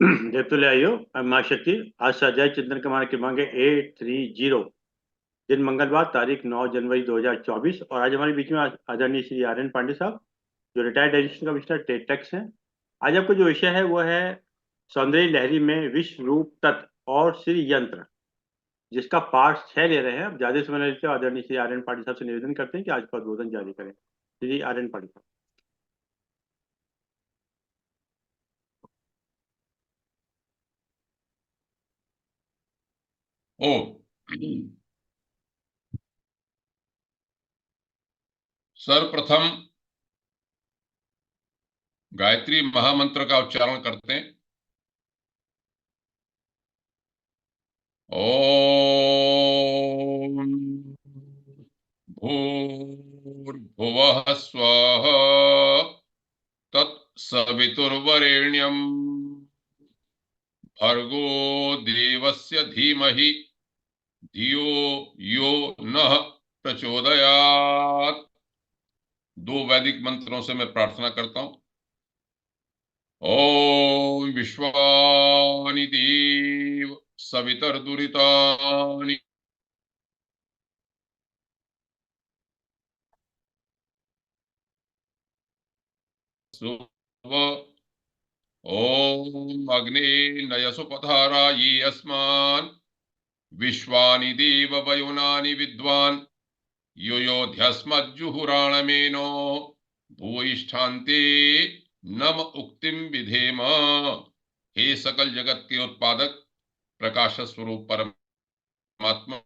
देवतुल्य आइयो माँ शक्ति। आज स्वाध्याय चिंतन कमाने की मांगे 830। दिन मंगलवार, तारीख 9 जनवरी 2024। और आज हमारे बीच में आदरणीय श्री आर एन पांडे साहब, जो रिटायर्ड एजुकेशन कमिश्नर टेटैक्स हैं। आज आपको जो विषय है वो है सौंदर्य लहरी में विश्व रूप तत्व और श्री यंत्र, जिसका पार्ट 6 ले रहे हैं। अब ज्यादा समय नहीं लेते, आदरणीय श्री आर एन पांडे साहब से निवेदन करते हैं कि आज का उद्बोधन जारी करें। श्री आर एन पांडे साहब। ओ सर्वप्रथम गायत्री महामंत्र का उच्चारण करते हैं। ओम भूर्भुवः स्वः तत्सवितुर्वरेण्यम् भर्गो देवस्य धीमहि धियो यो नः प्रचोदयात्। दो वैदिक मंत्रों से मैं प्रार्थना करता हूं। ओम विश्वानि देव सवितर्दुरितानि सुव। ओम अग्ने नयसु पधारा ये अस्मान् विश्वानि देव वयुनानि विद्वान् योयोध्यस्मज्जुहुराणमेनो भूयिष्ठान्ते नम उक्तिम विधेम। हे सकल जगत के उत्पादक प्रकाश स्वरूप परमात्मा,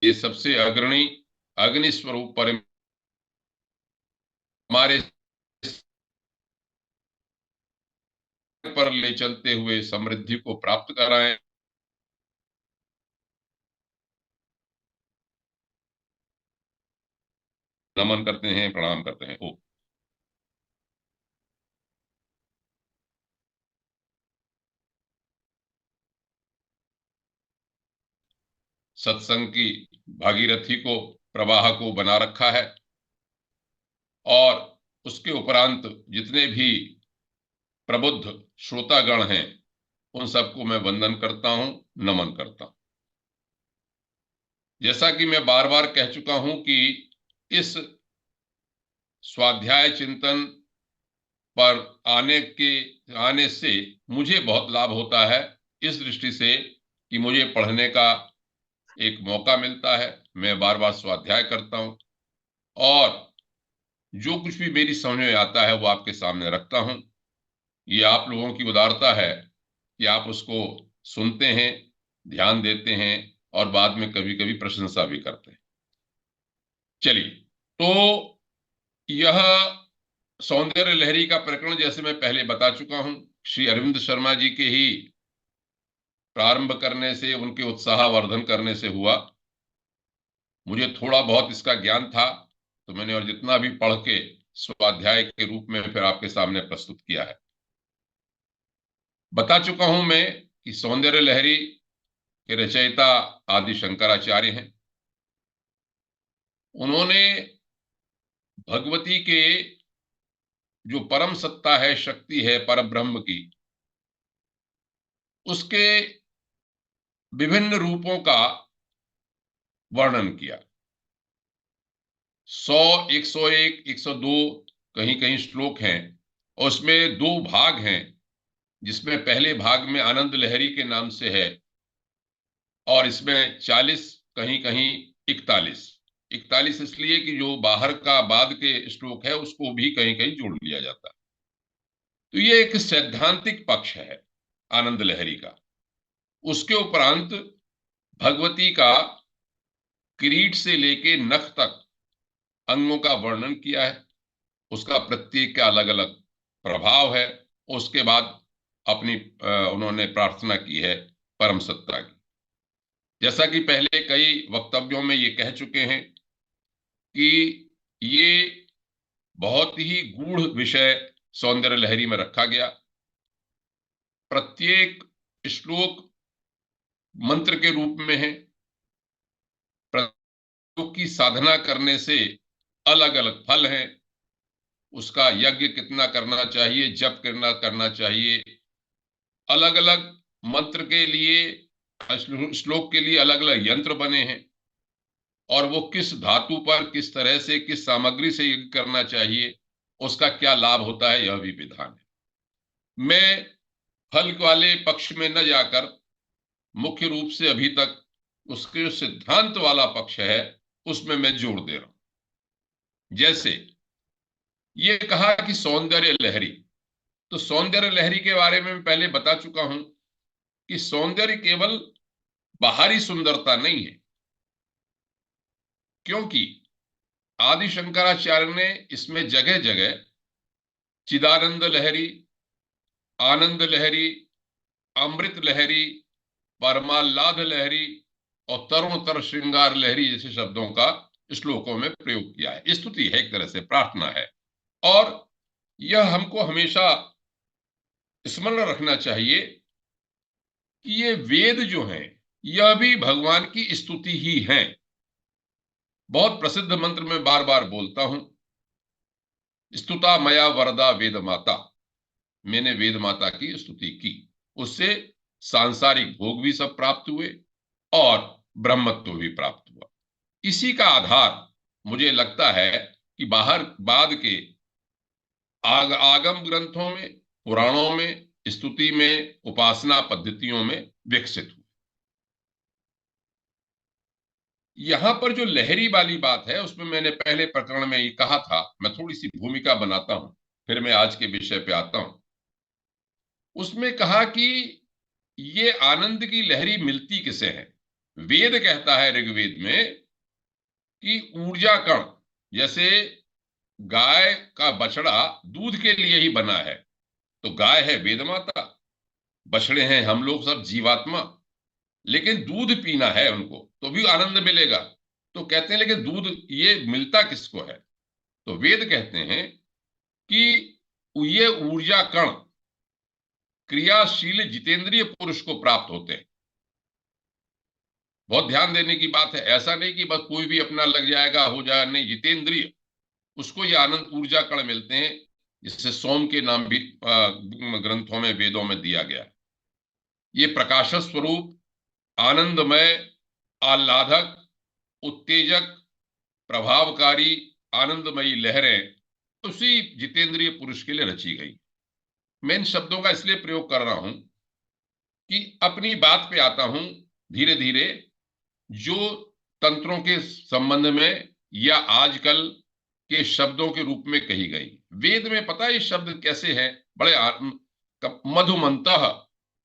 ये सबसे अग्रणी अग्नि स्वरूप पर हमारे पर ले चलते हुए समृद्धि को प्राप्त कराएं। नमन करते हैं, प्रणाम करते हैं। ओ सत्संग की भागीरथी को, प्रवाह को बना रखा है, और उसके उपरांत जितने भी प्रबुद्ध श्रोतागण हैं उन सबको मैं वंदन करता हूं, नमन करता हूं। जैसा कि मैं बार बार कह चुका हूं कि इस स्वाध्याय चिंतन पर आने से मुझे बहुत लाभ होता है, इस दृष्टि से कि मुझे पढ़ने का एक मौका मिलता है। मैं बार बार स्वाध्याय करता हूं और जो कुछ भी मेरी समझ में आता है वो आपके सामने रखता हूं। ये आप लोगों की उदारता है कि आप उसको सुनते हैं, ध्यान देते हैं और बाद में कभी कभी प्रशंसा भी करते हैं। चलिए, तो यह सौंदर्य लहरी का प्रकरण जैसे मैं पहले बता चुका हूं, श्री अरविंद शर्मा जी के ही प्रारंभ करने से, उनके उत्साहवर्धन करने से हुआ। मुझे थोड़ा बहुत इसका ज्ञान था तो मैंने और जितना भी पढ़ के स्वाध्याय के रूप में फिर आपके सामने प्रस्तुत किया है। बता चुका हूं मैं कि सौंदर्य लहरी के रचयिता आदि शंकराचार्य हैं। उन्होंने भगवती के जो परम सत्ता है, शक्ति है पर ब्रह्म की, उसके विभिन्न रूपों का वर्णन किया। 100, 101, 102 कहीं कहीं श्लोक हैं, और उसमें दो भाग हैं, जिसमें पहले भाग में आनंद लहरी के नाम से है, और इसमें 40, कहीं कहीं 41। 41 इसलिए कि जो बाहर का बाद के श्लोक है उसको भी कहीं कहीं जोड़ लिया जाता है। तो ये एक सैद्धांतिक पक्ष है आनंद लहरी का। उसके उपरांत भगवती का किरीट से लेके नख तक अंगों का वर्णन किया है, उसका प्रत्येक का अलग अलग प्रभाव है। उसके बाद अपनी उन्होंने प्रार्थना की है परम सत्ता की। जैसा कि पहले कई वक्तव्यों में ये कह चुके हैं कि ये बहुत ही गूढ़ विषय सौंदर्य लहरी में रखा गया। प्रत्येक श्लोक मंत्र के रूप में है, की साधना करने से अलग अलग फल हैं। उसका यज्ञ कितना करना चाहिए, जप कितना करना चाहिए, अलग अलग मंत्र के लिए, श्लोक के लिए अलग अलग यंत्र बने हैं, और वो किस धातु पर, किस तरह से, किस सामग्री से यज्ञ करना चाहिए, उसका क्या लाभ होता है, यह भी विधान है। मैं फल वाले पक्ष में न जाकर मुख्य रूप से अभी तक उसके जो सिद्धांत वाला पक्ष है उसमें मैं जोर दे रहा हूं। जैसे ये कहा कि सौंदर्य लहरी, तो सौंदर्य लहरी के बारे में मैं पहले बता चुका हूं कि सौंदर्य केवल बाहरी सुंदरता नहीं है, क्योंकि आदि शंकराचार्य ने इसमें जगह जगह चिदानंद लहरी, आनंद लहरी, अमृत लहरी, परमाह्लाद लहरी और तरुणतर श्रृंगार लहरी जैसे शब्दों का श्लोकों में प्रयोग किया है। स्तुति है, एक तरह से प्रार्थना है, और यह हमको हमेशा स्मरण रखना चाहिए कि ये वेद जो हैं यह भी भगवान की स्तुति ही हैं। बहुत प्रसिद्ध मंत्र में बार बार बोलता हूं, स्तुता मया वरदा वेद माता, मैंने वेद माता की स्तुति की, उससे सांसारिक भोग भी सब प्राप्त हुए और ब्रह्मत्व भी प्राप्त हुआ। इसी का आधार मुझे लगता है कि बाहर बाद के आगम ग्रंथों में, पुराणों में, स्तुति में, उपासना पद्धतियों में विकसित हुआ। यहां पर जो लहरी वाली बात है उसमें मैंने पहले प्रकरण में ये कहा था, मैं थोड़ी सी भूमिका बनाता हूं, फिर मैं आज के विषय पे आता हूं। उसमें कहा कि ये आनंद की लहरी मिलती किसे है। वेद कहता है ऋग्वेद में कि ऊर्जा कण, जैसे गाय का बछड़ा दूध के लिए ही बना है, तो गाय है वेद माता, बछड़े हैं हम लोग सब जीवात्मा, लेकिन दूध पीना है उनको तो भी आनंद मिलेगा। तो कहते हैं लेकिन दूध ये मिलता किसको है, तो वेद कहते हैं कि ये ऊर्जा कण क्रियाशील जितेंद्रिय पुरुष को प्राप्त होते हैं। बहुत ध्यान देने की बात है, ऐसा नहीं कि बस कोई भी अपना लग जाएगा हो जाए, नहीं, जितेंद्रिय, उसको ये आनंद ऊर्जा कण मिलते हैं, जिससे सोम के नाम भी ग्रंथों में, वेदों में दिया गया है। ये प्रकाश स्वरूप, आनंदमय, आह्लादक, उत्तेजक, प्रभावकारी, आनंदमयी लहरें उसी जितेंद्रिय पुरुष के लिए रची गई। मैं इन शब्दों का इसलिए प्रयोग कर रहा हूं कि अपनी बात पे आता हूं धीरे धीरे, जो तंत्रों के संबंध में या आजकल के शब्दों के रूप में कही गई। वेद में पता है ये शब्द कैसे है, बड़े मधुमंतः,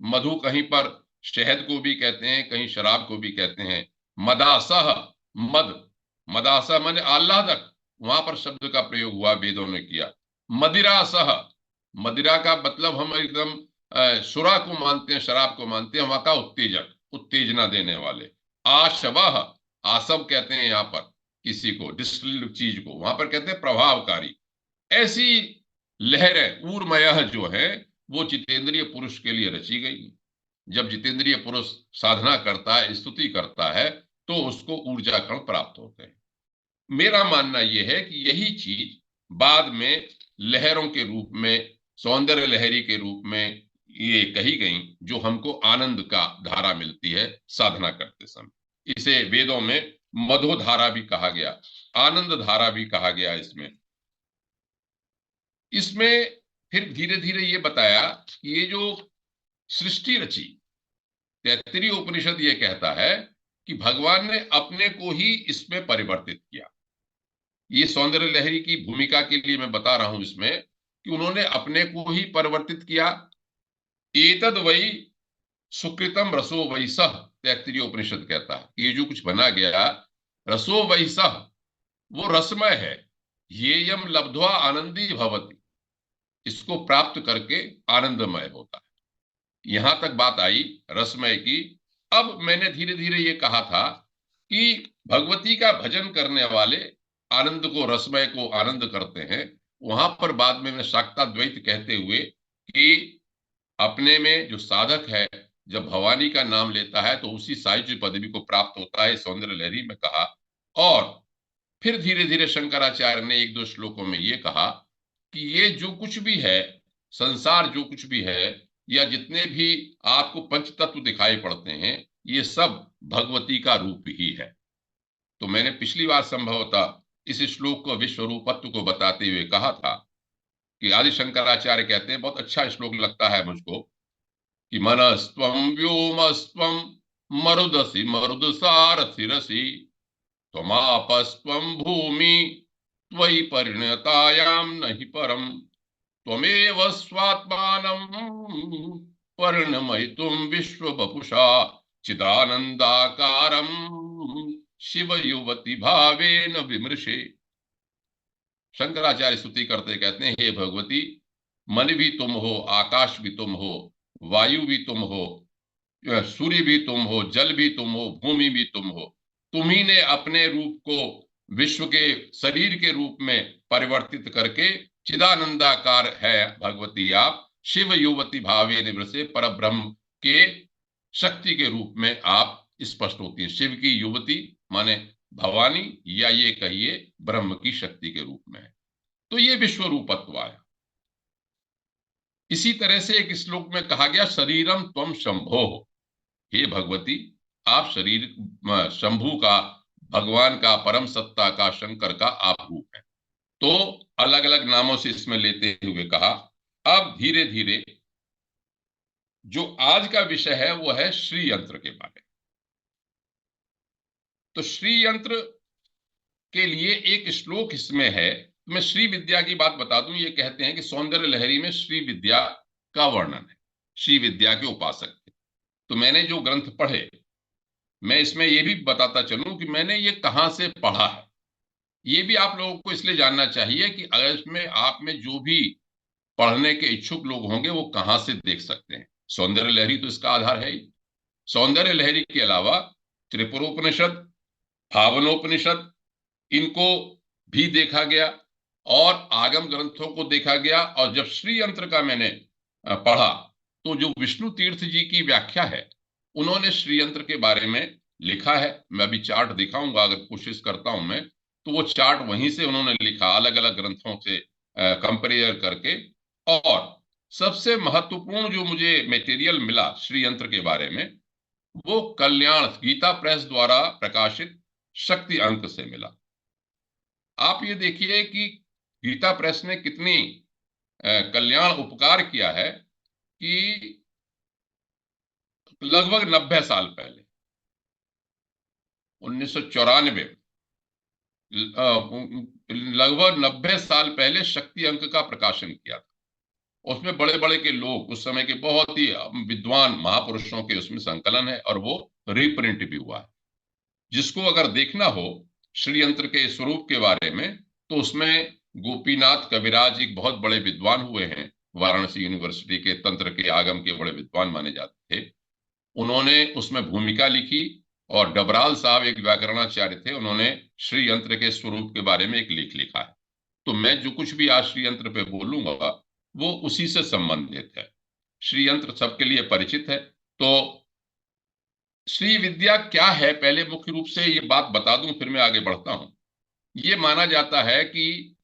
मधु कहीं पर शहद को भी कहते हैं, कहीं शराब को भी कहते हैं। मदासह, मद, मदासह माने आह्लादक, वहां पर शब्द का प्रयोग हुआ, वेदों ने किया। मदिरासह, मदिरा का मतलब हम एकदम सुरा को मानते हैं, शराब को मानते हैं, वहां का उत्तेजक, उत्तेजना देने वाले। आशवह, आसव कहते हैं यहाँ पर किसी को, डिस्टिल्ड चीज को, वहां पर कहते हैं प्रभावकारी। ऐसी लहरें ऊर्मयः जो है वो जितेंद्रिय पुरुष के लिए रची गई। जब जितेंद्रिय पुरुष साधना करता है, स्तुति करता है, तो उसको ऊर्जा कण प्राप्त होते हैं। मेरा मानना यह है कि यही चीज बाद में लहरों के रूप में, सौंदर्य लहरी के रूप में ये कही गई, जो हमको आनंद का धारा मिलती है साधना करते समय। इसे वेदों में मधोधारा भी कहा गया, आनंद धारा भी कहा गया। इसमें फिर धीरे धीरे ये बताया कि ये जो सृष्टि रची, तैत्तिरीय उपनिषद ये कहता है कि भगवान ने अपने को ही इसमें परिवर्तित किया। ये सौंदर्य लहरी की भूमिका के लिए मैं बता रहा हूं इसमें कि उन्होंने अपने को ही परिवर्तित किया। एतद वही सुकृतम रसो वैसह, तैत्तिरीय उपनिषद कहता है ये जो कुछ बना गया, रसो वैसह, वो रसमय है। ये यम लब्ध्वा आनंदी भवति, इसको प्राप्त करके आनंदमय होता है। यहां तक बात आई रसमय की। अब मैंने धीरे धीरे ये कहा था कि भगवती का भजन करने वाले आनंद को, रसमय को आनंद करते हैं। वहां पर बाद में मैं शाक्ताद्वैत कहते हुए कि अपने में जो साधक है जब भवानी का नाम लेता है तो उसी साहित्य पदवी को प्राप्त होता है, सौंदर्य लहरी में कहा। और फिर धीरे धीरे शंकराचार्य ने एक दो श्लोकों में ये कहा कि ये जो कुछ भी है, संसार जो कुछ भी है, या जितने भी आपको पंच तत्व दिखाई पड़ते हैं, ये सब भगवती का रूप ही है। तो मैंने पिछली बार संभवतः इस श्लोक को विश्व रूपत्व को बताते हुए कहा था कि आदि शंकराचार्य कहते हैं, बहुत अच्छा श्लोक लगता है मुझको, कि मनस्त्वं व्योमस्त्वं मरुदसि मरुदसारथिरसि त्वमापस्त्वं भूमि त्वयि परिणतायां नहि परम त्वमेव स्वात्मानं परिणमयितुं विश्ववपुषा चिदानन्दाकारं शिव युवति भावेन विमृशे। शंकराचार्य स्तुति करते कहते हैं, हे भगवती, मन भी तुम हो, आकाश भी तुम हो, वायु भी तुम हो, सूर्य भी तुम हो, जल भी तुम हो, भूमि भी तुम हो। तुम्ही ने अपने रूप को विश्व के शरीर के रूप में परिवर्तित करके चिदानंदाकार है भगवती आप, शिव युवती भावे निवृसे, पर ब्रह्म के शक्ति के रूप में आप स्पष्ट होती है। शिव की युवती माने भवानी, या ये कहिए ब्रह्म की शक्ति के रूप में है। तो ये विश्व रूपत्व आया। इसी तरह से एक श्लोक में कहा गया, शरीरम त्वम शंभो, हे भगवती, आप शरीर शंभु का, भगवान का, परम सत्ता का, शंकर का आप रूप है। तो अलग अलग नामों से इसमें लेते हुए कहा। अब धीरे धीरे जो आज का विषय है वो है श्री यंत्र के बारे में। तो श्री यंत्र के लिए एक श्लोक इसमें है। मैं श्री विद्या की बात बता दूं। ये कहते हैं कि सौंदर्य लहरी में श्री विद्या का वर्णन है, श्री विद्या के उपासक थे। तो मैंने जो ग्रंथ पढ़े, मैं इसमें ये भी बताता चलूं कि मैंने ये कहां से पढ़ा है। ये भी आप लोगों को इसलिए जानना चाहिए कि अगर इसमें आप में जो भी पढ़ने के इच्छुक लोग होंगे वो कहां से देख सकते हैं। सौंदर्य लहरी तो इसका आधार है ही। सौंदर्य लहरी के अलावा त्रिपुरोपनिषद, भावनोपनिषद, इनको भी देखा गया और आगम ग्रंथों को देखा गया। और जब श्री यंत्र का मैंने पढ़ा तो जो विष्णु तीर्थ जी की व्याख्या है, उन्होंने श्री यंत्र के बारे में लिखा है। मैं अभी चार्ट दिखाऊंगा, अगर कोशिश करता हूं मैं, तो वो चार्ट वहीं से उन्होंने लिखा, अलग अलग ग्रंथों से कंपेयर करके। और सबसे महत्वपूर्ण जो मुझे मटेरियल मिला श्री यंत्र के बारे में, वो कल्याण गीता प्रेस द्वारा प्रकाशित शक्ति अंक से मिला। आप ये देखिए कि गीता प्रेस ने कितनी कल्याण उपकार किया है कि लगभग 90 साल पहले, 1994, लगभग 90 साल पहले शक्ति अंक का प्रकाशन किया था। उसमें बड़े बड़े के लोग, उस समय के बहुत ही विद्वान महापुरुषों के उसमें संकलन है, और वो रीप्रिंट भी हुआ है। जिसको अगर देखना हो श्री यंत्र के स्वरूप के बारे में, तो उसमें गोपीनाथ कविराज एक बहुत बड़े विद्वान हुए हैं, वाराणसी यूनिवर्सिटी के तंत्र के आगम के बड़े विद्वान माने जाते थे। उन्होंने उसमें भूमिका लिखी। और डबराल साहब एक व्याकरणाचार्य थे, उन्होंने श्री यंत्र के स्वरूप के बारे में एक लेख लिखा है। तो मैं जो कुछ भी आज श्री यंत्र पे बोलूंगा वो उसी से संबंधित है। श्री यंत्र सबके लिए परिचित है। तो श्री विद्या क्या है, पहले मुख्य रूप से ये बात बता दूं, फिर मैं आगे बढ़ता हूं। ये माना जाता है कि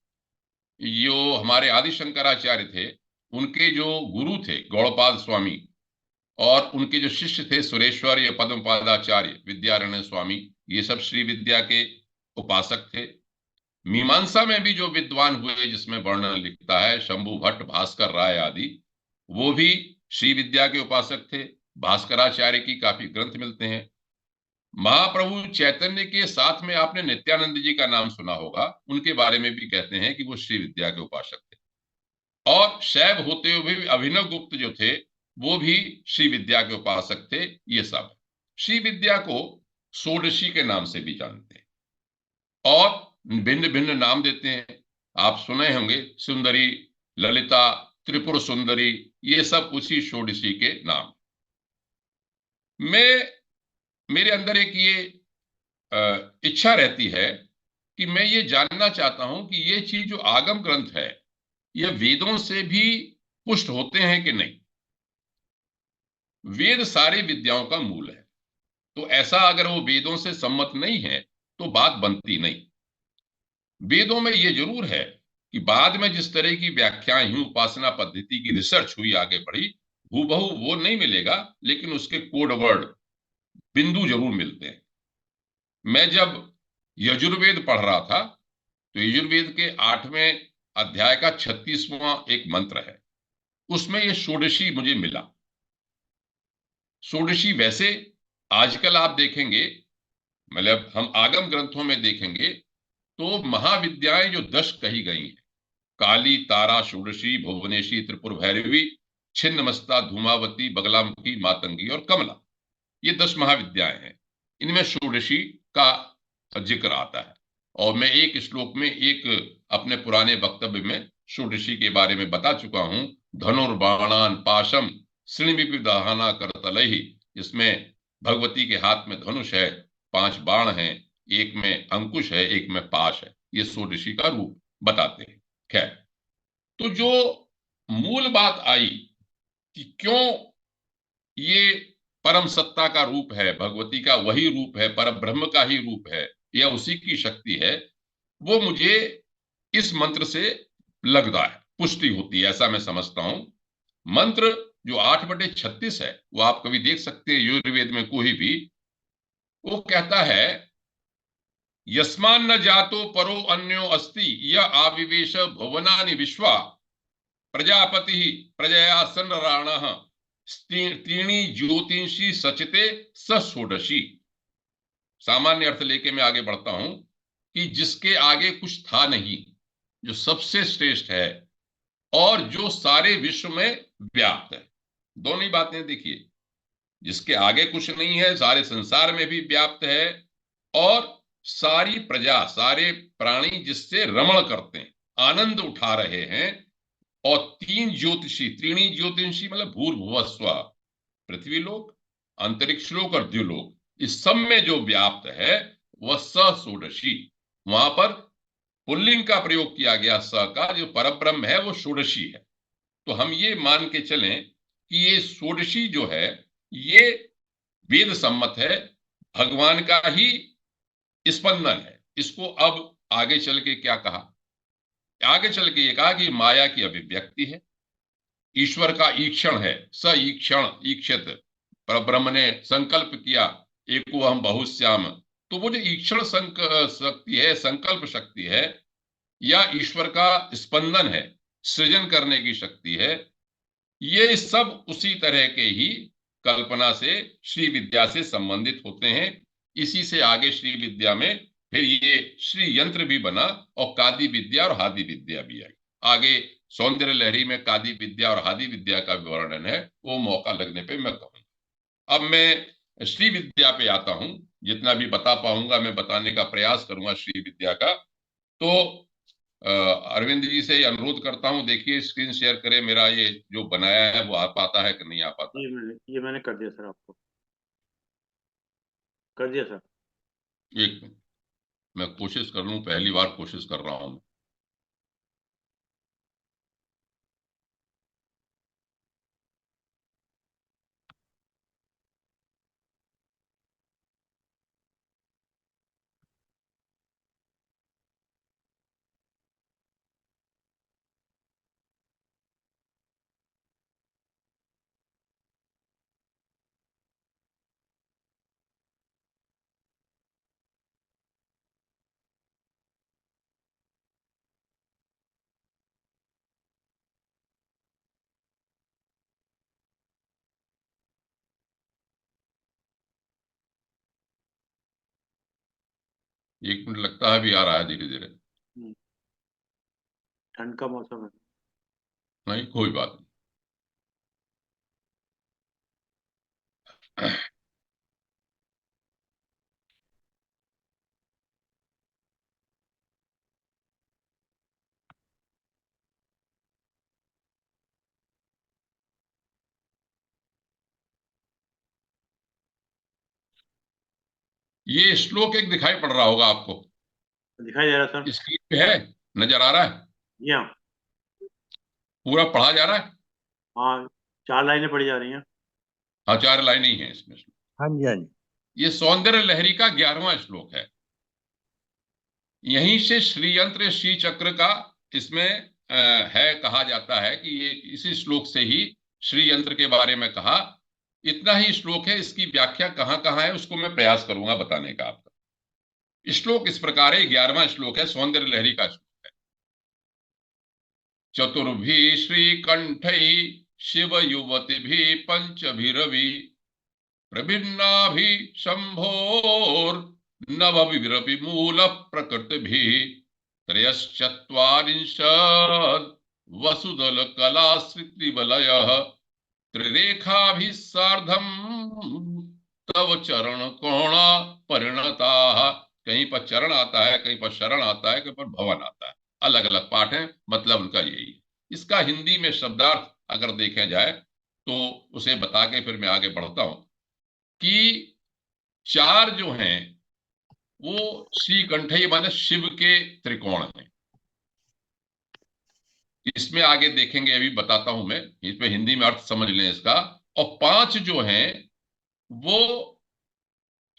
जो हमारे आदि शंकराचार्य थे, उनके जो गुरु थे गौड़पाद स्वामी, और उनके जो शिष्य थे सुरेश्वर या पद्मपादाचार्य, विद्यारण्य स्वामी, ये सब श्री विद्या के उपासक थे। मीमांसा में भी जो विद्वान हुए, जिसमें वर्णन लिखता है शंभु भट्ट, भास्कर राय आदि, वो भी श्री विद्या के उपासक थे। भास्कराचार्य की काफी ग्रंथ मिलते हैं। महाप्रभु चैतन्य के साथ में आपने नित्यानंद जी का नाम सुना होगा, उनके बारे में भी कहते हैं कि वो श्री विद्या के उपासक थे। और शैव होते हुए भी अभिनव गुप्त जो थे, वो भी श्री विद्या के उपासक थे। ये सब श्री विद्या को षोडशी के नाम से भी जानते हैं और भिन्न भिन्न नाम देते हैं। आप सुने होंगे सुंदरी, ललिता, त्रिपुर सुंदरी, ये सब उसी षोडशी के नाम। मेरे अंदर एक ये इच्छा रहती है कि मैं ये जानना चाहता हूं कि ये चीज जो आगम ग्रंथ है, ये वेदों से भी पुष्ट होते हैं कि नहीं। वेद सारी विद्याओं का मूल है। तो ऐसा अगर वो वेदों से सम्मत नहीं है, तो बात बनती नहीं। वेदों में ये जरूर है कि बाद में जिस तरह की व्याख्याएं हुई, उपासना पद्धति की रिसर्च हुई, आगे बढ़ी, हूबहू वो नहीं मिलेगा, लेकिन उसके कोड वर्ड, बिंदु जरूर मिलते हैं। मैं जब यजुर्वेद पढ़ रहा था तो यजुर्वेद के 8वें अध्याय का 36वां एक मंत्र है, उसमें ये षोडशी मुझे मिला। षोडशी वैसे आजकल आप देखेंगे, मतलब हम आगम ग्रंथों में देखेंगे तो महाविद्याएं जो 10 कही गई हैं, काली, तारा, षोडशी, भुवनेशी, त्रिपुर भैरवी, छिन्नमस्ता, धूमावती, बगलामुखी, मातंगी और कमला, ये 10 महाविद्याएं हैं। इनमें षोडशी का जिक्र आता है। और मैं एक श्लोक में, एक अपने पुराने वक्तव्य में षोडशी के बारे में बता चुका हूं। धनुर्बाणान पाशम श्रृणिविदहाना करतलहि, इसमें भगवती के हाथ में धनुष है, 5 बाण हैं, एक में अंकुश है, एक में पाश है। ये षोडशी का रूप बताते हैं। खैर, तो जो मूल बात आई कि क्यों ये परम सत्ता का रूप है, भगवती का वही रूप है, पर ब्रह्म का ही रूप है, या उसी की शक्ति है, वो मुझे इस मंत्र से लगता है, पुष्टि होती है, ऐसा मैं समझता हूं। मंत्र जो 8/36 है, वो आप कभी देख सकते हैं यजुर्वेद में कोई भी, वो कहता है, यस्मान न जातो परो अन्यो अस्ति य आविवेश भुवनानि विश्वा प्रजापति प्रजया संराण त्रीणी ज्योतिषी सचिते स षोडशी। सामान्य अर्थ लेके मैं आगे बढ़ता हूं कि जिसके आगे कुछ था नहीं, जो सबसे श्रेष्ठ है और जो सारे विश्व में व्याप्त है। दोनों ही बातें देखिए, जिसके आगे कुछ नहीं है, सारे संसार में भी व्याप्त है, और सारी प्रजा, सारे प्राणी जिससे रमण करते हैं, आनंद उठा रहे हैं। और 3 ज्योतिषी, त्रीणी ज्योतिषी मतलब भूर्भुवः स्वः, पृथ्वी लोक, अंतरिक्ष लोक और द्युलोक, इस सब में जो व्याप्त है वह स षोडशी। वहां पर पुल्लिंग का प्रयोग किया गया, स का, जो परब्रह्म है वो षोडशी है। तो हम ये मान के चलें कि ये षोडशी जो है, ये वेद सम्मत है, भगवान का ही स्पंदन है। इसको अब आगे चल के क्या कहा, आगे चल के ये कहा कि माया की अभिव्यक्ति है, ईश्वर का ईक्षण है, स ईक्षण ईक्षित, पर ब्रह्म ने संकल्प किया, एको हम बहुश्याम। तो वो जो ईक्षण शक्ति है, संकल्प शक्ति है, या ईश्वर का स्पंदन है, सृजन करने की शक्ति है, ये सब उसी तरह के ही कल्पना से, श्री विद्या से संबंधित होते हैं। इसी से आगे श्री विद्या में फिर ये श्री यंत्र भी बना, और कादि विद्या और हादि विद्या भी आई। आगे सौंदर्य लहरी में कादि विद्या और हादि विद्या का वर्णन है, वो मौका लगने पे मैं कहूंगा। अब मैं श्री विद्या पे आता हूं, जितना भी बता पाऊंगा मैं बताने का प्रयास करूंगा श्री विद्या का। तो अरविंद जी से अनुरोध करता हूं, देखिए स्क्रीन शेयर करें, मेरा ये जो बनाया है वो आ पाता है कि नहीं आ पाता। ये मैंने कर दिया सर, आपको कर दिया सर। एक मिनट, मैं कोशिश कर लूं, पहली बार कोशिश कर रहा हूं। एक मिनट लगता है, भी आ रहा है धीरे धीरे। हम्म, ठंड का मौसम है। नहीं, कोई बात नहीं। ये श्लोक एक दिखाई पड़ रहा होगा आपको, दिखाई दे रहा सर। स्क्रीन पे है, नजर आ रहा है, यहाँ। पूरा पढ़ा जा रहा है। हाँ, 4 लाइनें पढ़ी जा रही हैं। हाँ, 4 लाइनें ही हैं इसमें। हाँ जी, हाँ जी। ये सौंदर्य लहरी का 11वां श्लोक है। यहीं से श्री यंत्र श्री चक्र का इसमें है, कहा जाता है कि ये इसी श्लोक से ही श्री यंत्र के बारे में कहा। इतना ही श्लोक है, इसकी व्याख्या कहाँ कहाँ है उसको मैं प्रयास करूंगा बताने का आपका। श्लोक इस प्रकार है, 11वां श्लोक है, सौंदर्य लहरी का श्लोक है। चतुर्भि श्रीकंठ शिव युवति पंचभिरवि प्रभिन्नाभि शंभोर नवविरपि मूल प्रकृति त्रयश्चत्वारिंशत् वसुदल कलाश्रितिवलय त्रिरेखाभिः सार्धम तव चरण कोण परिणता। कहीं पर चरण आता है, कहीं पर शरण आता है, कहीं पर भवन आता है, अलग अलग पाठ है, मतलब उनका यही है। इसका हिंदी में शब्दार्थ अगर देखा जाए तो उसे बता के फिर मैं आगे बढ़ता हूं कि चार जो हैं वो श्रीकंठई माने शिव के त्रिकोण हैं। इसमें आगे देखेंगे, अभी बताता हूं मैं, इसमें हिंदी में अर्थ समझ लें इसका। और पांच जो हैं वो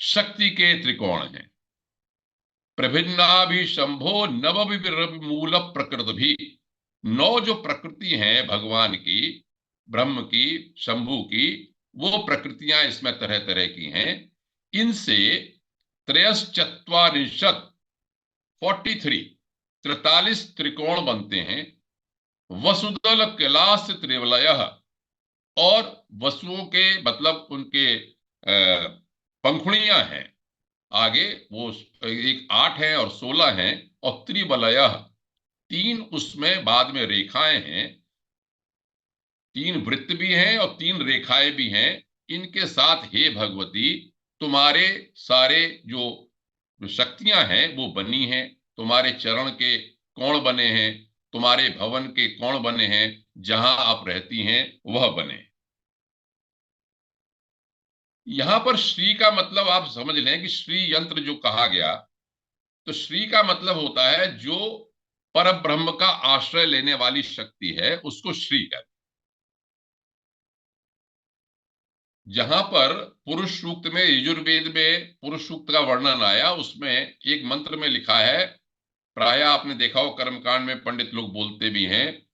शक्ति के त्रिकोण हैं। प्रभिन्नाभि शंभो नव मूल प्रकृति भी, नौ जो प्रकृति हैं भगवान की, ब्रह्म की, शंभु की, वो प्रकृतियां इसमें तरह तरह की हैं। इनसे त्रयश्चत्वारिंशत् 43 43 त्रिकोण बनते हैं। वसुदल कैलाश त्रिवलय, और वसुओं के मतलब उनके पंखुड़ियां हैं आगे, वो एक 8 है और 16 हैं। और त्रिवलय, तीन उसमें बाद में रेखाएं हैं, 3 वृत्त भी हैं और 3 रेखाएं भी हैं। इनके साथ हे भगवती तुम्हारे सारे जो शक्तियां हैं वो बनी हैं, तुम्हारे चरण के कोण बने हैं, तुम्हारे भवन के कोण बने हैं, जहां आप रहती हैं वह बने। यहां पर श्री का मतलब आप समझ लें कि श्री यंत्र जो कहा गया, तो श्री का मतलब होता है जो पर ब्रह्म का आश्रय लेने वाली शक्ति है उसको श्री कहते हैं। जहां पर पुरुष सूक्त में, यजुर्वेद में पुरुष सूक्त का वर्णन आया, उसमें एक मंत्र में लिखा है, प्राय आपने देखा हो कर्मकांड में पंडित लोग बोलते भी हैं,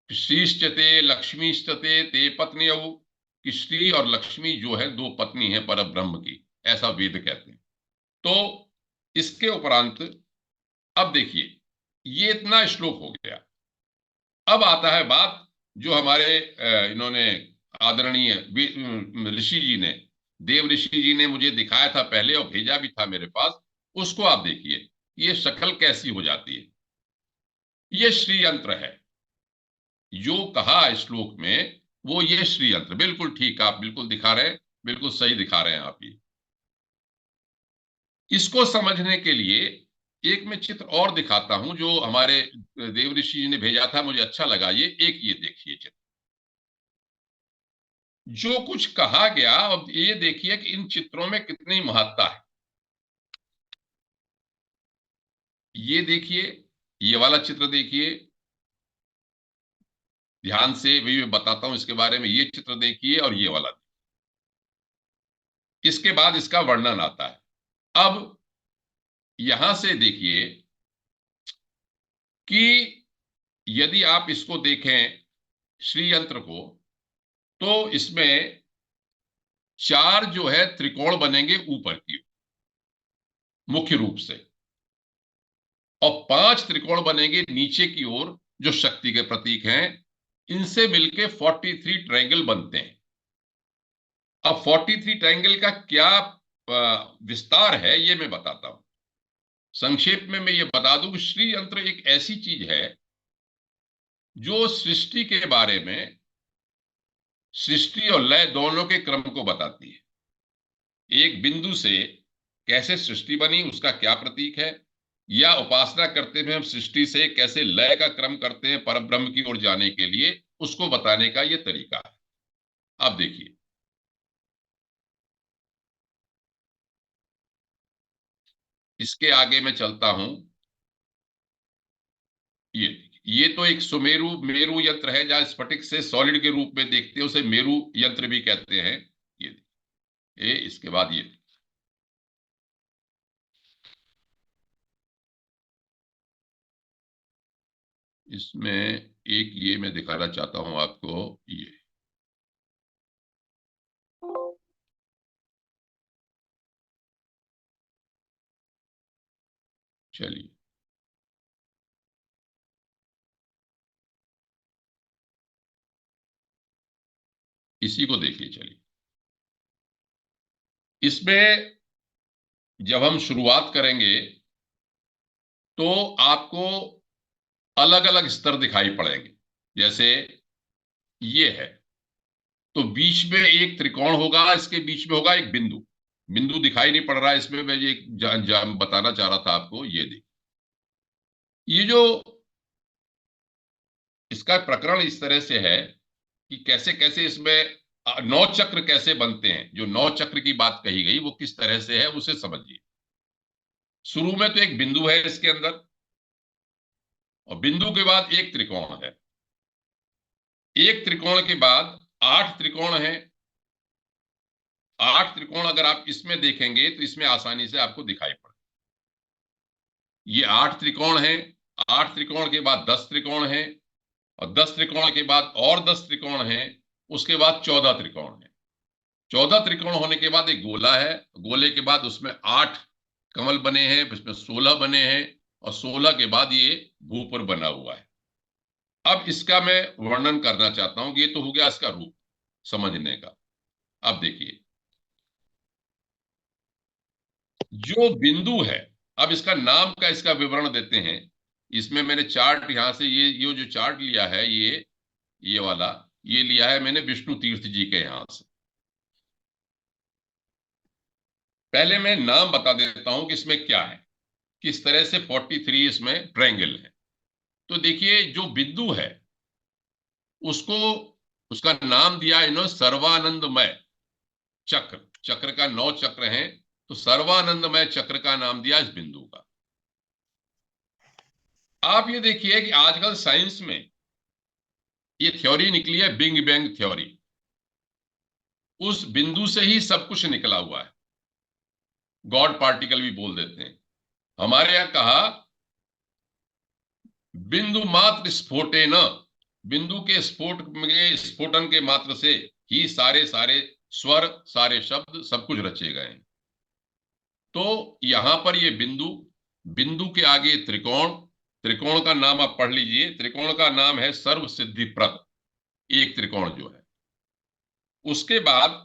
श्रीश्चते लक्ष्मीश्चते ते पत्नी, कि श्री और लक्ष्मी जो है दो पत्नी है पर ब्रह्म की, ऐसा वेद कहते हैं। तो इसके उपरांत अब देखिए, ये इतना श्लोक हो गया। अब आता है बात जो हमारे इन्होंने आदरणीय ऋषि जी ने, देव ऋषि जी ने मुझे दिखाया था पहले और भेजा भी था मेरे पास। उसको आप देखिए, ये शक्ल कैसी हो जाती है। ये श्री यंत्र है जो कहा श्लोक में, वो ये श्री यंत्र बिल्कुल ठीक, आप बिल्कुल दिखा रहे हैं, बिल्कुल सही दिखा रहे हैं आप। ये इसको समझने के लिए एक मैं चित्र और दिखाता हूं जो हमारे देव ऋषि जी ने भेजा था, मुझे अच्छा लगा। ये एक, ये देखिए चित्र, जो कुछ कहा गया, अब ये देखिए कि इन चित्रों में कितनी महत्ता है। ये देखिए, ये वाला चित्र देखिए ध्यान से, भी मैं बताता हूं इसके बारे में। ये चित्र देखिए और ये वाला, इसके बाद इसका वर्णन आता है। अब यहां से देखिए कि यदि आप इसको देखें श्री यंत्र को, तो इसमें चार जो है त्रिकोण बनेंगे ऊपर की मुख्य रूप से, और 5 त्रिकोण बनेंगे नीचे की ओर जो शक्ति के प्रतीक हैं। इनसे मिलके 43 ट्रायंगल बनते हैं। अब 43 ट्रायंगल का क्या विस्तार है ये मैं बताता हूं। संक्षेप में मैं ये बता दूं कि श्री यंत्र एक ऐसी चीज है जो सृष्टि के बारे में, सृष्टि और लय दोनों के क्रम को बताती है। एक बिंदु से कैसे सृष्टि बनी उसका क्या प्रतीक है, या उपासना करते हुए हम सृष्टि से कैसे लय का क्रम करते हैं परब्रह्म की ओर जाने के लिए, उसको बताने का यह तरीका है। आप देखिए, इसके आगे मैं चलता हूं। ये तो एक सुमेरु मेरु यंत्र है, जहां स्फटिक से सॉलिड के रूप में देखते हैं उसे मेरु यंत्र भी कहते हैं। ये इसके बाद इसमें एक ये मैं दिखाना चाहता हूं आपको, ये चलिए इसी को देखिए। चलिए, इसमें जब हम शुरुआत करेंगे तो आपको अलग अलग स्तर दिखाई पड़ेंगे। जैसे ये है, तो बीच में एक त्रिकोण होगा, इसके बीच में होगा एक बिंदु। बिंदु दिखाई नहीं पड़ रहा है इसमें, मैं ये बताना चाह रहा था आपको। ये देखिए, ये जो इसका प्रकरण इस तरह से है कि कैसे कैसे इसमें नौ चक्र कैसे बनते हैं। जो नौ चक्र की बात कही गई वो किस तरह से है उसे समझिए। शुरू में तो एक बिंदु है इसके अंदर, और बिंदु के बाद एक त्रिकोण है। एक त्रिकोण के बाद आठ त्रिकोण है। आठ त्रिकोण अगर आप इसमें देखेंगे तो इसमें आसानी से आपको दिखाई पड़े। ये आठ त्रिकोण है। आठ त्रिकोण के बाद 10 त्रिकोण है, और 10 त्रिकोण के बाद और 10 त्रिकोण है। उसके बाद 14 त्रिकोण है। 14 त्रिकोण होने के बाद एक गोला है। गोले के बाद उसमें 8 कमल बने हैं, उसमें 16 बने हैं, और 16 के बाद ये भूपुर बना हुआ है। अब इसका मैं वर्णन करना चाहता हूं कि ये तो हो गया इसका रूप समझने का। अब देखिए, जो बिंदु है, अब इसका नाम का इसका विवरण देते हैं। इसमें मैंने चार्ट यहां से ये जो चार्ट लिया है, ये वाला ये लिया है मैंने विष्णु तीर्थ जी के यहां से। पहले मैं नाम बता देता हूं कि इसमें क्या है, किस तरह से 43 इसमें ट्रायंगल है। तो देखिए, जो बिंदु है उसको उसका नाम दिया इन्होंने सर्वानंदमय चक्र। चक्र का 9 चक्र हैं, तो सर्वानंदमय चक्र का नाम दिया इस बिंदु का। आप ये देखिए कि आजकल साइंस में ये थ्योरी निकली है, बिग बैंग थ्योरी। उस बिंदु से ही सब कुछ निकला हुआ है। गॉड पार्टिकल भी बोल देते हैं। हमारे यहां कहा, बिंदु मात्र स्फोटे न, बिंदु के स्फोटन के मात्र से ही सारे सारे स्वर, सारे शब्द, सब कुछ रचे गए हैं। तो यहां पर ये बिंदु, बिंदु के आगे त्रिकोण, त्रिकोण का नाम आप पढ़ लीजिए। त्रिकोण का नाम है सर्व सिद्धिप्रद, एक त्रिकोण जो है। उसके बाद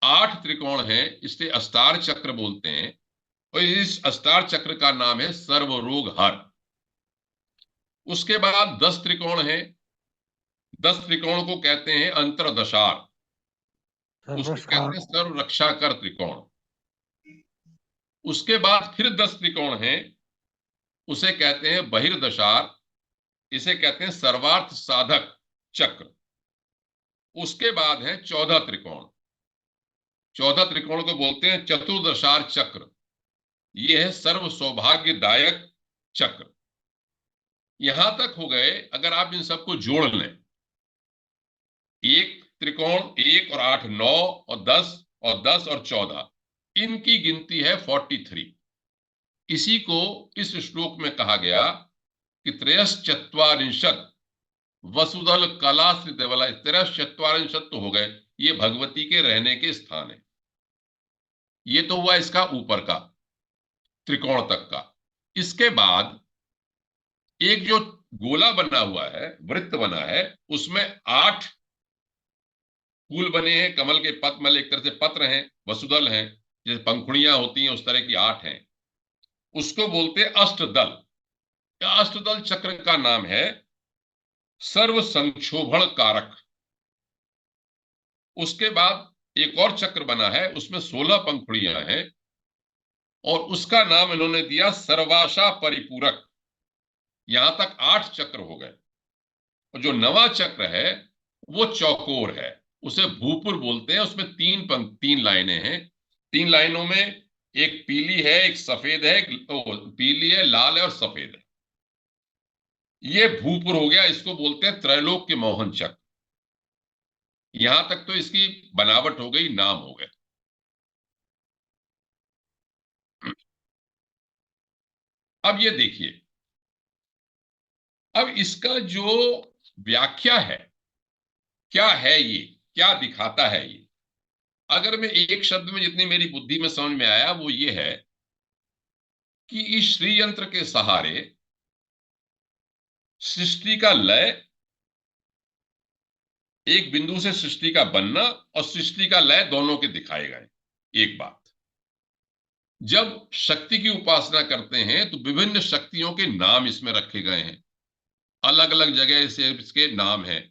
8 त्रिकोण हैं, इसे अस्तार चक्र बोलते हैं, और इस अस्तार चक्र का नाम है सर्व रोग हर। उसके बाद 10 त्रिकोण हैं। 10 त्रिकोण को कहते हैं अंतरदशार। उसको कहते सर्वसार। हैं सर्व रक्षा कर त्रिकोण। उसके बाद फिर 10 त्रिकोण हैं, उसे कहते हैं बहिर्दशार। इसे कहते हैं सर्वार्थ साधक चक्र। उसके बाद है 14 त्रिकोण। 14 त्रिकोण को बोलते हैं चतुर्दशार चक्र। यह है सर्व सौभाग्यदायक चक्र। यहां तक हो गए। अगर आप इन सबको जोड़ लें, एक त्रिकोण, एक और 8 9, और 10, और 10 और 14, इनकी गिनती है 43। इसी को इस श्लोक में कहा गया कि त्रयश्चत्वारिंशत् वसुधल कलाश्रित वाला। 43 तो हो गए, ये भगवती के रहने के स्थान है। ये तो हुआ इसका ऊपर का, त्रिकोण तक का। इसके बाद एक जो गोला बना हुआ है, वृत्त बना है, उसमें 8 फूल बने हैं, कमल के पत्र, मतलब एक तरह से पत्र हैं, वसुदल हैं, जैसे पंखुड़ियां होती हैं उस तरह की 8 हैं। उसको बोलते हैं अष्टदल। अष्टदल चक्र का नाम है सर्व संक्षोभण कारक। उसके बाद एक और चक्र बना है, उसमें 16 पंखुड़ियां हैं, और उसका नाम इन्होंने दिया सर्वाशा परिपूरक। यहां तक 8 चक्र हो गए। और जो नवा चक्र है वो चौकोर है, उसे भूपुर बोलते हैं। उसमें 3 लाइनें हैं। 3 लाइनों में एक पीली है, एक सफेद है, पीली है, लाल है और सफेद है। ये भूपुर हो गया। इसको बोलते हैं त्रैलोक के मोहन चक्र। यहां तक तो इसकी बनावट हो गई, नाम हो गए। अब ये देखिए, अब इसका जो व्याख्या है, क्या है ये, क्या दिखाता है ये, अगर मैं एक शब्द में, जितनी मेरी बुद्धि में समझ में आया, वो ये है कि इस श्री यंत्र के सहारे सृष्टि का लय, एक बिंदु से सृष्टि का बनना और सृष्टि का लय दोनों के दिखाए गए। एक बात, जब शक्ति की उपासना करते हैं तो विभिन्न शक्तियों के नाम इसमें रखे गए हैं, अलग अलग जगह से इसके नाम हैं।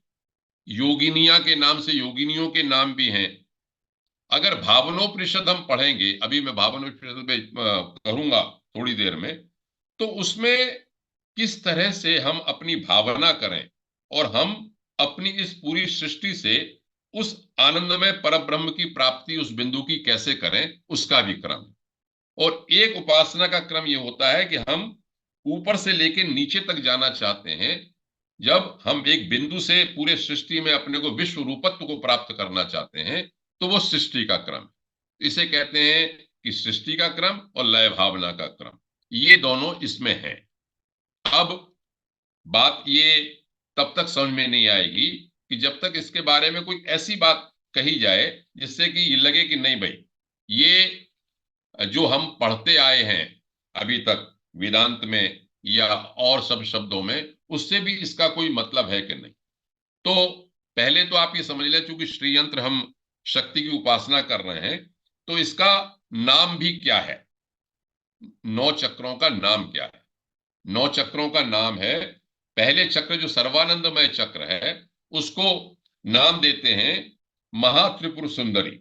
योगिनिया के नाम से योगिनियों के नाम भी हैं। अगर भावनोपनिषद हम पढ़ेंगे, अभी मैं भावनोपनिषद में करूंगा थोड़ी देर में, तो उसमें किस तरह से हम अपनी भावना करें और हम अपनी इस पूरी सृष्टि से उस आनंदमय परब्रह्म की प्राप्ति, उस बिंदु की कैसे करें, उसका भी क्रम। और एक उपासना का क्रम यह होता है कि हम ऊपर से लेकर नीचे तक जाना चाहते हैं। जब हम एक बिंदु से पूरे सृष्टि में अपने को विश्व रूपत्व को प्राप्त करना चाहते हैं, तो वो सृष्टि का क्रम। इसे कहते हैं कि सृष्टि का क्रम और लय भावना का क्रम, ये दोनों इसमें है। अब बात ये तब तक समझ में नहीं आएगी कि जब तक इसके बारे में कोई ऐसी बात कही जाए जिससे कि ये लगे कि नहीं भाई, ये जो हम पढ़ते आए हैं अभी तक वेदांत में या और सब शब्दों में, उससे भी इसका कोई मतलब है कि नहीं। तो पहले तो आप ये समझ लें, चूंकि श्री यंत्र हम शक्ति की उपासना कर रहे हैं, तो इसका नाम भी क्या है, 9 चक्रों का नाम क्या है। 9 चक्रों का नाम है, पहले चक्र जो सर्वानंदमय चक्र है, उसको नाम देते हैं महात्रिपुर सुंदरी।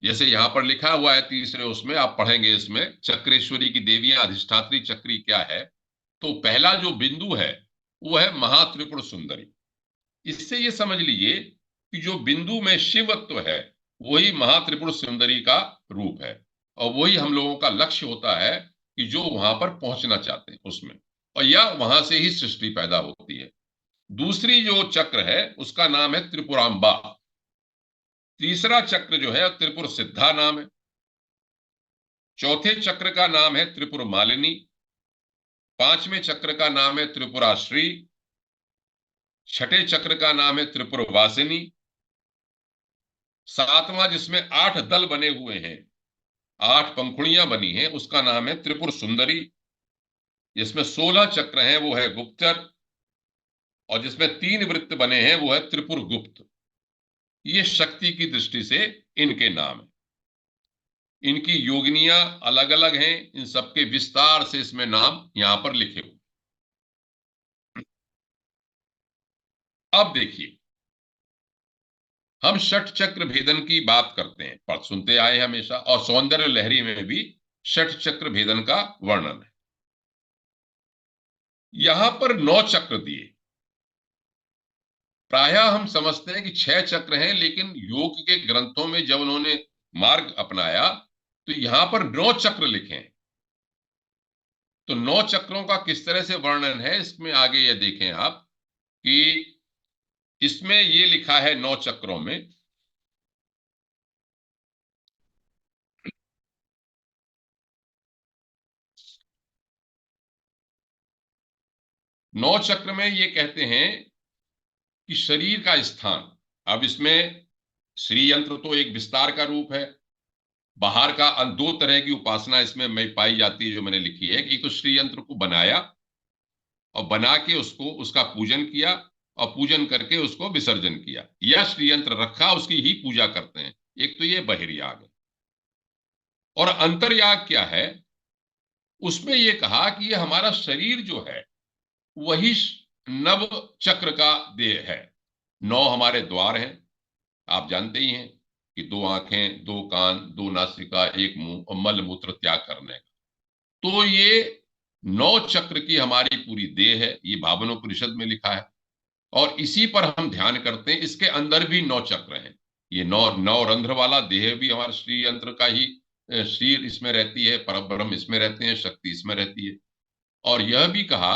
जैसे यहां पर लिखा हुआ है तीसरे, उसमें आप पढ़ेंगे, इसमें चक्रेश्वरी की देवियां, अधिष्ठात्री चक्री क्या है। तो पहला जो बिंदु है वो है महात्रिपुर सुंदरी। इससे ये समझ लीजिए कि जो बिंदु में शिवत्व है, वही महात्रिपुर सुंदरी का रूप है। और वही हम लोगों का लक्ष्य होता है कि जो वहां पर पहुंचना चाहते हैं उसमें, और या वहां से ही सृष्टि पैदा होती है। दूसरी जो चक्र है उसका नाम है त्रिपुरांबा। तीसरा चक्र जो है त्रिपुर सिद्धा नाम है। चौथे चक्र का नाम है त्रिपुर मालिनी। पांचवें चक्र का नाम है त्रिपुराश्री। छठे चक्र का नाम है त्रिपुर वासिनी। सातवां, जिसमें 8 दल बने हुए हैं, 8 पंखुड़ियां बनी हैं, उसका नाम है त्रिपुर सुंदरी। जिसमें 16 चक्र हैं वो है गुप्तचर, और जिसमें 3 वृत्त बने हैं वो है त्रिपुर गुप्त। ये शक्ति की दृष्टि से इनके नाम है। इनकी योगिनियां अलग अलग हैं, इन सबके विस्तार से इसमें नाम यहां पर लिखे हुए। अब देखिए, हम षट चक्र भेदन की बात करते हैं, पढ़ सुनते आए हमेशा, और सौंदर्य लहरी में भी षट चक्र भेदन का वर्णन है। यहां पर 9 चक्र दिए। प्रायः हम समझते हैं कि 6 चक्र हैं, लेकिन योग के ग्रंथों में जब उन्होंने मार्ग अपनाया तो यहां पर 9 चक्र लिखे हैं। तो 9 चक्रों का किस तरह से वर्णन है, इसमें आगे ये देखें आप कि इसमें ये लिखा है 9 चक्रों में, नौ चक्र में ये कहते हैं कि शरीर का स्थान। अब इसमें श्री यंत्र तो एक विस्तार का रूप है। बाहर का 2 तरह की उपासना इसमें में पाई जाती है, जो मैंने लिखी है। एक तो श्री यंत्र को बनाया और बना के उसको, उसका पूजन किया, और पूजन करके उसको विसर्जन किया, या श्री यंत्र रखा उसकी ही पूजा करते हैं। एक तो ये बहिर्याग है। और अंतर्याग क्या है, उसमें ये कहा कि ये हमारा शरीर जो है वही नव चक्र का देह है। 9 हमारे द्वार हैं, आप जानते ही हैं कि 2 आंखें, 2 कान, 2 नासिका, 1 मुंह, और मल मूत्र त्याग करने का। तो ये 9 चक्र की हमारी पूरी देह है, ये भावनोपनिषद में लिखा है। और इसी पर हम ध्यान करते हैं। इसके अंदर भी 9 चक्र हैं। ये 9 रंध्र वाला देह भी हमारे श्री यंत्र का ही, शरीर इसमें रहती है, परब्रह्म इसमें रहते हैं, शक्ति इसमें रहती है। और यह भी कहा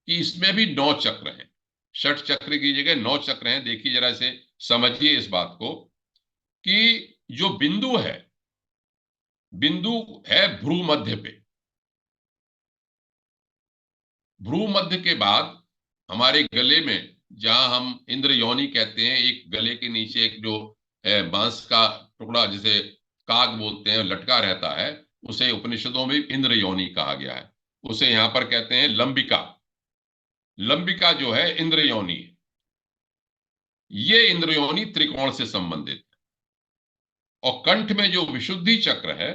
कि इसमें भी 9 चक्र हैं। षट चक्र की जगह 9 चक्र हैं। देखिए जरा, इसे समझिए इस बात को, कि जो बिंदु है, बिंदु है भ्रू मध्य पे। भ्रू मध्य के बाद हमारे गले में, जहां हम इंद्र योनि कहते हैं, एक गले के नीचे एक जो बांस का टुकड़ा जिसे काग बोलते हैं लटका रहता है, उसे उपनिषदों में इंद्र योनि कहा गया है। उसे यहां पर कहते हैं लंबिका। लंबिका जो है इंद्र योनि है। ये इंद्र योनि त्रिकोण से संबंधित है। और कंठ में जो विशुद्धि चक्र है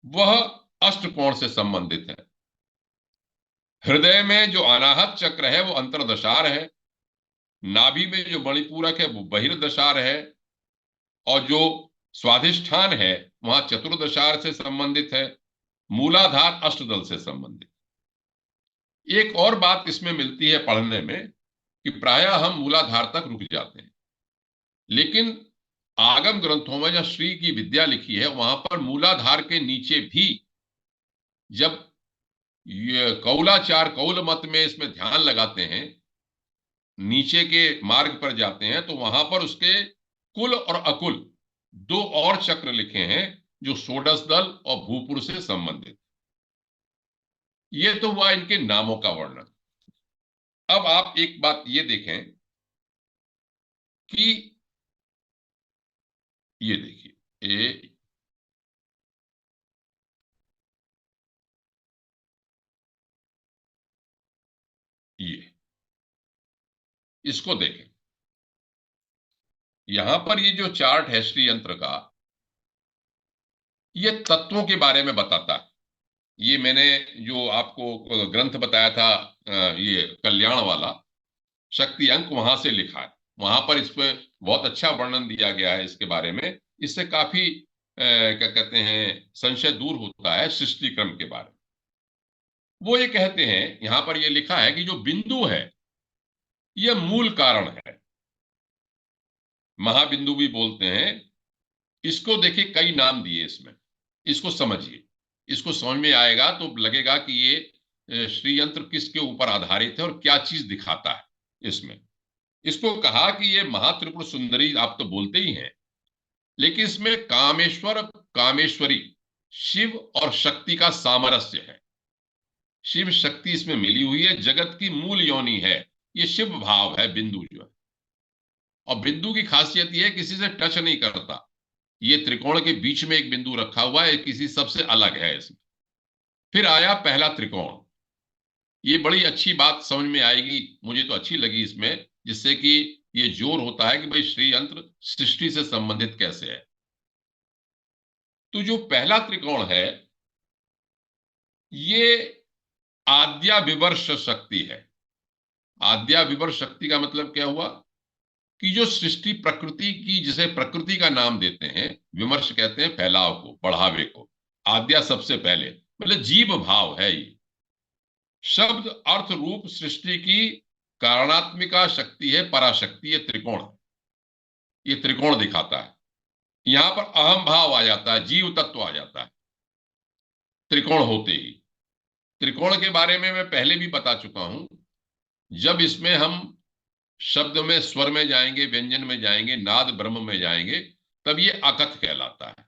वह अष्टकोण से संबंधित है। हृदय में जो अनाहत चक्र है वो अंतरदशार है। नाभि में जो मणिपूरक है वो बहिर्दशार है। और जो स्वाधिष्ठान है वहां चतुर्दशार से संबंधित है। मूलाधार अष्टदल से संबंधित। एक और बात इसमें मिलती है पढ़ने में कि प्रायः हम मूलाधार तक रुक जाते हैं, लेकिन आगम ग्रंथों में जहां श्री की विद्या लिखी है वहां पर मूलाधार के नीचे भी, जब ये कौलाचार कौल मत में इसमें ध्यान लगाते हैं, नीचे के मार्ग पर जाते हैं, तो वहां पर उसके कुल और अकुल दो और चक्र लिखे हैं जो षोडश दल और भूपुर से संबंधित। ये तो हुआ इनके नामों का वर्णन। अब आप एक बात ये देखें कि ये देखिए ये इसको देखें। यहां पर ये जो चार्ट है श्री यंत्र का, ये तत्वों के बारे में बताता है। ये मैंने जो आपको ग्रंथ बताया था, ये कल्याण वाला शक्ति अंक, वहां से लिखा है। वहां पर इस पर बहुत अच्छा वर्णन दिया गया है इसके बारे में। इससे काफी क्या कहते हैं संशय दूर होता है सृष्टि क्रम के बारे में। वो ये कहते हैं, यहां पर ये लिखा है कि जो बिंदु है यह मूल कारण है। महाबिंदु भी बोलते हैं इसको। देखिए कई नाम दिए इसमें, इसको समझिए। इसको समझ में आएगा तो लगेगा कि ये श्री यंत्र किसके ऊपर आधारित है और क्या चीज दिखाता है इसमें। इसको कहा कि ये महात्रिपुर सुंदरी आप तो बोलते ही हैं, लेकिन इसमें कामेश्वर कामेश्वरी शिव और शक्ति का सामरस्य है। शिव शक्ति इसमें मिली हुई है। जगत की मूल योनि है, ये शिव भाव है बिंदु जो है। और बिंदु की खासियत यह है किसी से टच नहीं करता। ये त्रिकोण के बीच में एक बिंदु रखा हुआ है, किसी सबसे अलग है इसमें। फिर आया पहला त्रिकोण। ये बड़ी अच्छी बात समझ में आएगी, मुझे तो अच्छी लगी इसमें, जिससे कि ये जोर होता है कि भाई श्री यंत्र सृष्टि से संबंधित कैसे है। तो जो पहला त्रिकोण है ये आद्या विवर्ष शक्ति है। आद्या विवर्ष शक्ति का मतलब क्या हुआ कि जो सृष्टि प्रकृति की, जिसे प्रकृति का नाम देते हैं, विमर्श कहते हैं फैलाव को, बढ़ावे को। आद्या सबसे पहले, मतलब जीव भाव है ये। शब्द अर्थ रूप सृष्टि की कारणात्मिका शक्ति है, पराशक्ति। ये त्रिकोण, ये त्रिकोण दिखाता है। यहां पर अहम भाव आ जाता है, जीव तत्व आ जाता है त्रिकोण होते ही। त्रिकोण के बारे में मैं पहले भी बता चुका हूं। जब इसमें हम शब्द में, स्वर में जाएंगे, व्यंजन में जाएंगे, नाद ब्रह्म में जाएंगे, तब ये अकथ कहलाता है।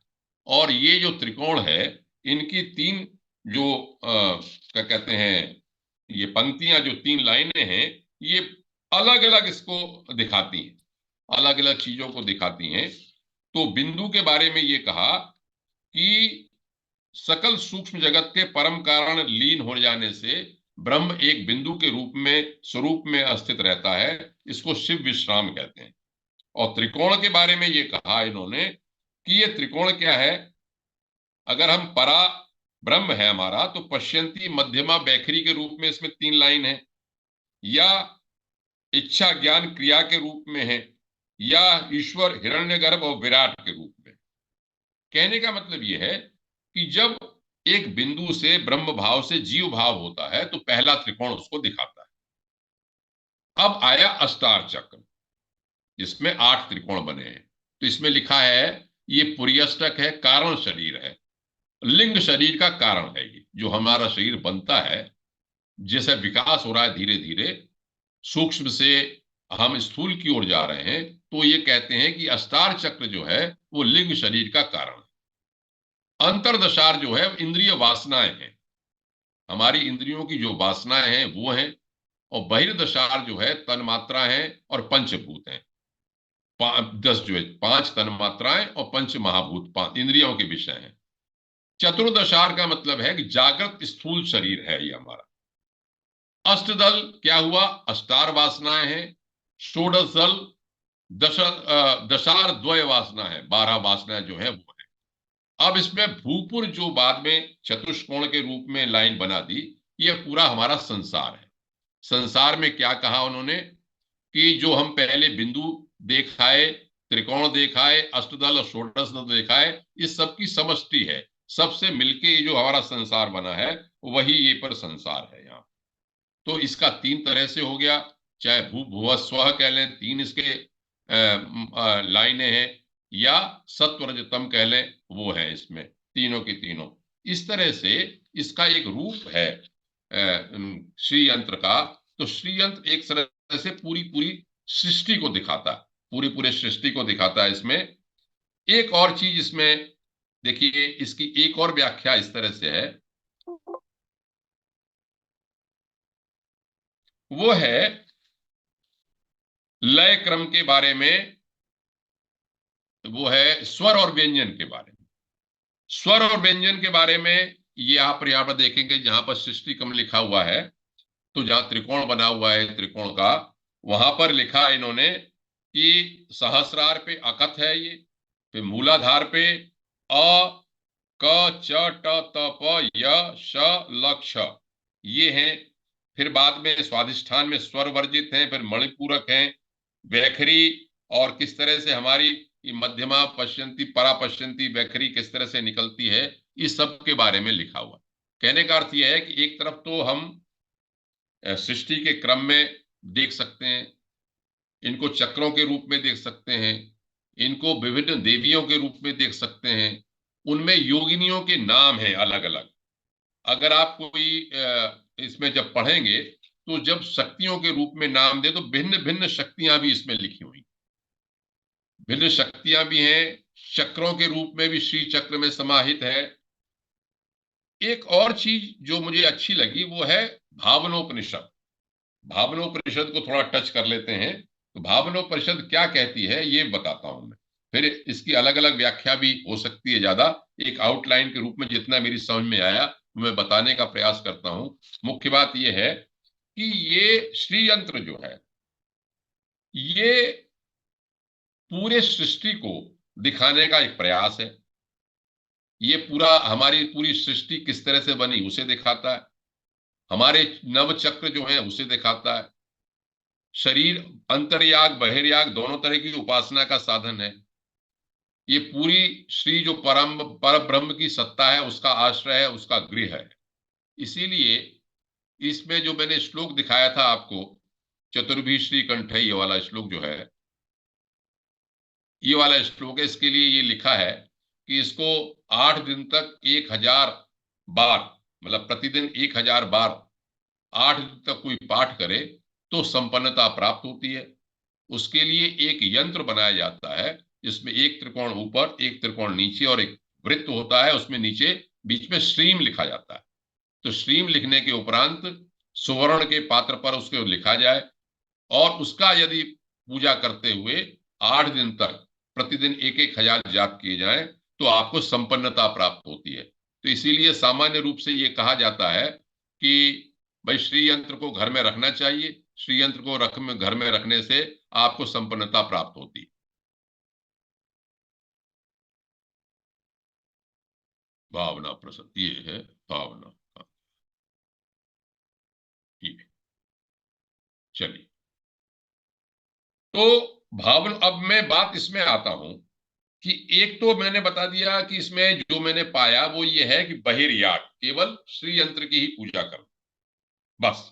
और ये जो त्रिकोण है, इनकी तीन जो क्या कहते हैं, ये पंक्तियां, जो तीन लाइनें हैं, ये अलग अलग इसको दिखाती हैं, अलग अलग चीजों को दिखाती हैं। तो बिंदु के बारे में ये कहा कि सकल सूक्ष्म जगत के परम कारण लीन हो जाने से ब्रह्म एक बिंदु के रूप में, स्वरूप में स्थित रहता है। इसको शिव विश्राम कहते हैं। और त्रिकोण के बारे में ये कहा इन्होंने कि ये त्रिकोण क्या है। अगर हम परा ब्रह्म है हमारा, तो पश्यंती मध्यमा बैखरी के रूप में इसमें तीन लाइन है, या इच्छा ज्ञान क्रिया के रूप में है, या ईश्वर हिरण्यगर्भ और विराट के रूप में। कहने का मतलब यह है कि जब एक बिंदु से, ब्रह्म भाव से जीव भाव होता है, तो पहला त्रिकोण उसको दिखाता है। अब आया अस्तार चक्र, जिसमें 8 त्रिकोण बने हैं। तो इसमें लिखा है ये पुर्यष्टक है, कारण शरीर है, लिंग शरीर का कारण है। ये जो हमारा शरीर बनता है, जैसे विकास हो रहा है धीरे धीरे, सूक्ष्म से हम स्थूल की ओर जा रहे हैं, तो ये कहते हैं कि अस्तार चक्र जो है वो लिंग शरीर का कारण है। अंतरदशार जो है इंद्रिय वासनाएं हैं। हमारी इंद्रियों की जो वासनाएं हैं वो हैं, और बहिर्दशार जो है तन मात्रा है और पंचभूत हैं। 10 जो है 5 तन मात्राएं और पंच महाभूत 5 इंद्रियों के विषय हैं। चतुर्दशार का मतलब है कि जागृत स्थूल शरीर है ये हमारा। अष्टदल क्या हुआ? अष्टार वासनाएं हैं। षोडश दल दशार द्वय वासना है, 12 वासनाएं जो है वो है। अब इसमें भूपुर जो बाद में चतुष्कोण के रूप में लाइन बना दी, ये पूरा हमारा संसार है। संसार में क्या कहा उन्होंने कि जो हम पहले बिंदु देखाए, त्रिकोण देखाए, अष्टदल और षोडश दल देखाए, इस सब की समष्टि है। सबसे मिलके ये जो हमारा संसार बना है वही ये पर संसार है यहाँ। तो इसका 3 तरह से हो गया, चाहे भू भुव स्व कह लें, 3 इसके लाइनें हैं, या सत्व रजतम कह लें, वो है इसमें तीनों की तीनों। इस तरह से इसका एक रूप है श्री यंत्र का। तो श्री यंत्र एक तरह से पूरी पूरी सृष्टि को दिखाता है, पूरी पूरी सृष्टि को दिखाता है। इसमें एक और चीज इसमें देखिए, इसकी एक और व्याख्या इस तरह से है, वो है लय क्रम के बारे में, वो है स्वर और व्यंजन के बारे में। स्वर और व्यंजन के बारे में ये आप यहाँ पर देखेंगे, जहां पर सृष्टि क्रम लिखा हुआ है, तो जहां त्रिकोण बना हुआ है त्रिकोण का, वहां पर लिखा इन्होंने कि सहस्रार पे अकथ है ये, फिर मूलाधार पे अ क च ट त प य श ल क्ष ये हैं। फिर बाद में स्वाधिष्ठान में स्वर वर्जित हैं, फिर मणिपूरक हैं, वैखरी, और किस तरह से हमारी ये मध्यमा पश्यंती परा पश्यंती वैखरी किस तरह से निकलती है, इस सब के बारे में लिखा हुआ। कहने का अर्थ यह है कि एक तरफ तो हम सृष्टि के क्रम में देख सकते हैं, इनको चक्रों के रूप में देख सकते हैं, इनको विभिन्न देवियों के रूप में देख सकते हैं, उनमें योगिनियों के नाम हैं अलग अलग। अगर आप कोई इसमें जब पढ़ेंगे तो जब शक्तियों के रूप में नाम दे तो भिन्न भिन्न शक्तियां भी इसमें लिखी हुई, भिन्न शक्तियां भी हैं। चक्रों के रूप में भी श्री चक्र में समाहित है। एक और चीज जो मुझे अच्छी लगी वो है भावनोपनिषद। भावनोपनिषद को थोड़ा टच कर लेते हैं। तो भावनोपनिषद क्या कहती है ये बताता हूं मैं, फिर इसकी अलग अलग व्याख्या भी हो सकती है। ज्यादा एक आउटलाइन के रूप में जितना मेरी समझ में आया मैं बताने का प्रयास करता हूं। मुख्य बात यह है कि ये श्री यंत्र जो है ये पूरे सृष्टि को दिखाने का एक प्रयास है। ये पूरा हमारी पूरी सृष्टि किस तरह से बनी उसे दिखाता है, हमारे नव चक्र जो है उसे दिखाता है। शरीर अंतर्याग बहिर्याग दोनों तरह की उपासना का साधन है। ये पूरी श्री जो पर ब्रह्म की सत्ता है उसका आश्रय है, उसका गृह है। इसीलिए इसमें जो मैंने श्लोक दिखाया था आपको, चतुर्भी श्री कंठ, ये वाला श्लोक जो है, ये वाला श्लोक है, इसके लिए ये लिखा है कि इसको 8 दिन तक 1000 बार, मतलब प्रतिदिन 1000 बार 8 दिन तक कोई पाठ करे तो संपन्नता प्राप्त होती है। उसके लिए एक यंत्र बनाया जाता है जिसमें एक त्रिकोण ऊपर एक त्रिकोण नीचे और एक वृत्त होता है, उसमें नीचे बीच में श्रीम लिखा जाता है। तो श्रीम लिखने के उपरांत सुवर्ण के पात्र पर उसको लिखा जाए, और उसका यदि पूजा करते हुए 8 दिन तक प्रतिदिन 1000 जाप किए जाएं तो आपको संपन्नता प्राप्त होती है। तो इसीलिए सामान्य रूप से ये कहा जाता है कि भाई श्री यंत्र को घर में रखना चाहिए, श्री यंत्र को घर में रखने से आपको संपन्नता प्राप्त होती है। भावना प्रसन्न, ये है भावना। हाँ, ये चलिए। तो भावना, अब मैं बात इसमें आता हूं कि एक तो मैंने बता दिया कि इसमें जो मैंने पाया वो ये है कि बहिर्याग केवल श्री यंत्र की ही पूजा करो, बस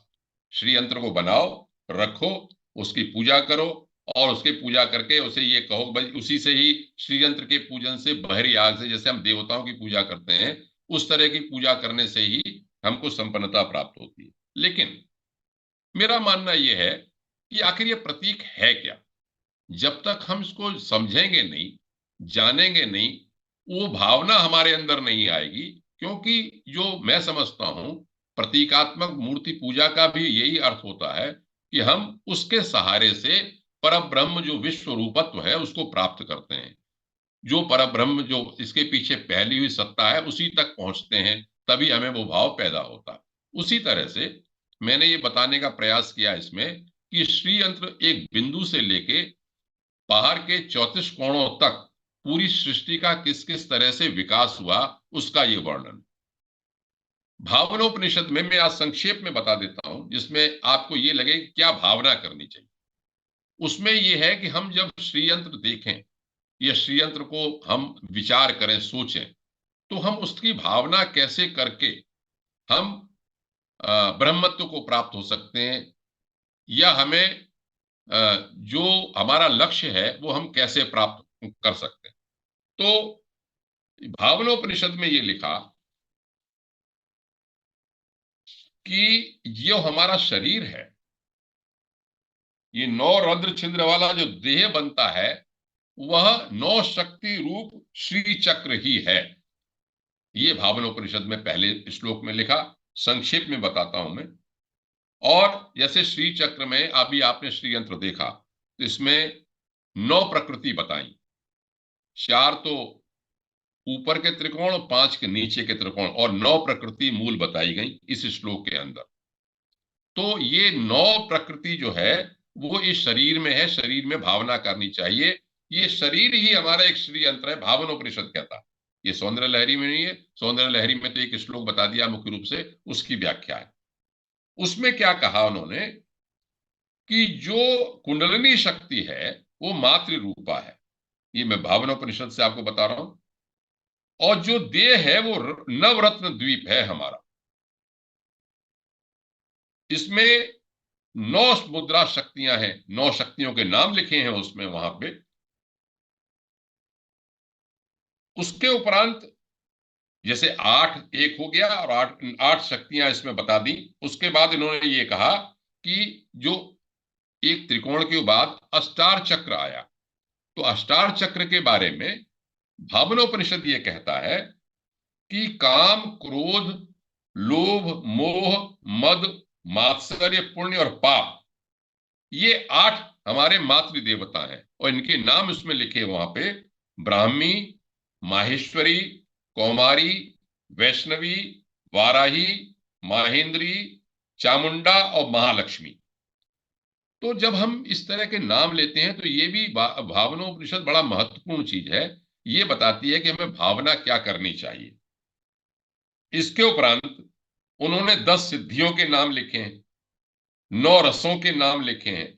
श्री यंत्र को बनाओ, रखो, उसकी पूजा करो, और उसकी पूजा करके उसे ये कहो भाई उसी से ही श्री यंत्र के पूजन से, बहिर्याग से, जैसे हम देवताओं की पूजा करते हैं उस तरह की पूजा करने से ही हमको संपन्नता प्राप्त होती है। लेकिन मेरा मानना यह है कि आखिर ये प्रतीक है क्या। जब तक हम इसको समझेंगे नहीं, जानेंगे नहीं, वो भावना हमारे अंदर नहीं आएगी। क्योंकि जो मैं समझता हूं प्रतीकात्मक मूर्ति पूजा का भी यही अर्थ होता है कि हम उसके सहारे से परब्रह्म जो विश्व रूपत्व है उसको प्राप्त करते हैं। जो परब्रह्म जो इसके पीछे फैली हुई सत्ता है उसी तक पहुंचते हैं, तभी हमें वो भाव पैदा होता है। उसी तरह से मैंने ये बताने का प्रयास किया इसमें कि श्री यंत्र एक बिंदु से लेके बाहर के 34 कोणों तक पूरी सृष्टि का किस किस तरह से विकास हुआ उसका ये वर्णन। भावनोपनिषद में मैं आज संक्षेप में बता देता हूं, जिसमें आपको ये लगे कि क्या भावना करनी चाहिए। उसमें यह है कि हम जब श्रीयंत्र देखें या श्रीयंत्र को हम विचार करें, सोचें, तो हम उसकी भावना कैसे करके हम ब्रह्मत्व को प्राप्त हो सकते हैं, या हमें जो हमारा लक्ष्य है वो हम कैसे प्राप्त कर सकते हैं। तो भावनोपनिषद में ये लिखा कि जो हमारा शरीर है, ये 9 रंध्र छिद्र वाला जो देह बनता है, वह 9 शक्ति रूप श्री चक्र ही है। ये भावनोपनिषद में पहले श्लोक में लिखा, संक्षेप में बताता हूं मैं। और जैसे श्री चक्र में अभी आपने श्री यंत्र देखा, तो इसमें 9 प्रकृति बताई। 4 तो ऊपर के त्रिकोण, 5 के नीचे के त्रिकोण, और 9 प्रकृति मूल बताई गई इस श्लोक के अंदर। तो ये 9 प्रकृति जो है वो इस शरीर में है, शरीर में भावना करनी चाहिए। ये शरीर ही हमारा एक श्री यंत्र है, भावनोपनिषद कहता है। ये सौंदर्य लहरी में नहीं है, सौंदर्य लहरी में तो एक श्लोक बता दिया मुख्य रूप से, उसकी व्याख्या है। उसमें क्या कहा उन्होंने कि जो कुंडलिनी शक्ति है वो मातृ रूपा है, ये मैं भावनोपनिषद से आपको बता रहा हूं। और जो देह है वो नवरत्न द्वीप है हमारा। इसमें 9 मुद्रा शक्तियां हैं, 9 शक्तियों के नाम लिखे हैं उसमें वहां पे। उसके उपरांत जैसे 8 एक हो गया और 8 शक्तियां इसमें बता दी। उसके बाद इन्होंने ये कहा कि जो एक त्रिकोण के बाद अष्टार चक्र आया, तो अष्टार चक्र के बारे में भावनोपनिषद ये कहता है कि काम, क्रोध, लोभ, मोह, मद, मात्सर्य, पुण्य और पाप, ये 8 हमारे मातृ देवता हैं। और इनके नाम उसमें लिखे वहां पे, ब्राह्मी, माहेश्वरी, कौमारी, वैष्णवी, वाराही, माहेंद्री, चामुंडा और महालक्ष्मी। तो जब हम इस तरह के नाम लेते हैं तो ये भी भावनोपनिषद बड़ा महत्वपूर्ण चीज है। ये बताती है कि हमें भावना क्या करनी चाहिए। इसके उपरांत उन्होंने 10 सिद्धियों के नाम लिखे हैं, 9 रसों के नाम लिखे हैं,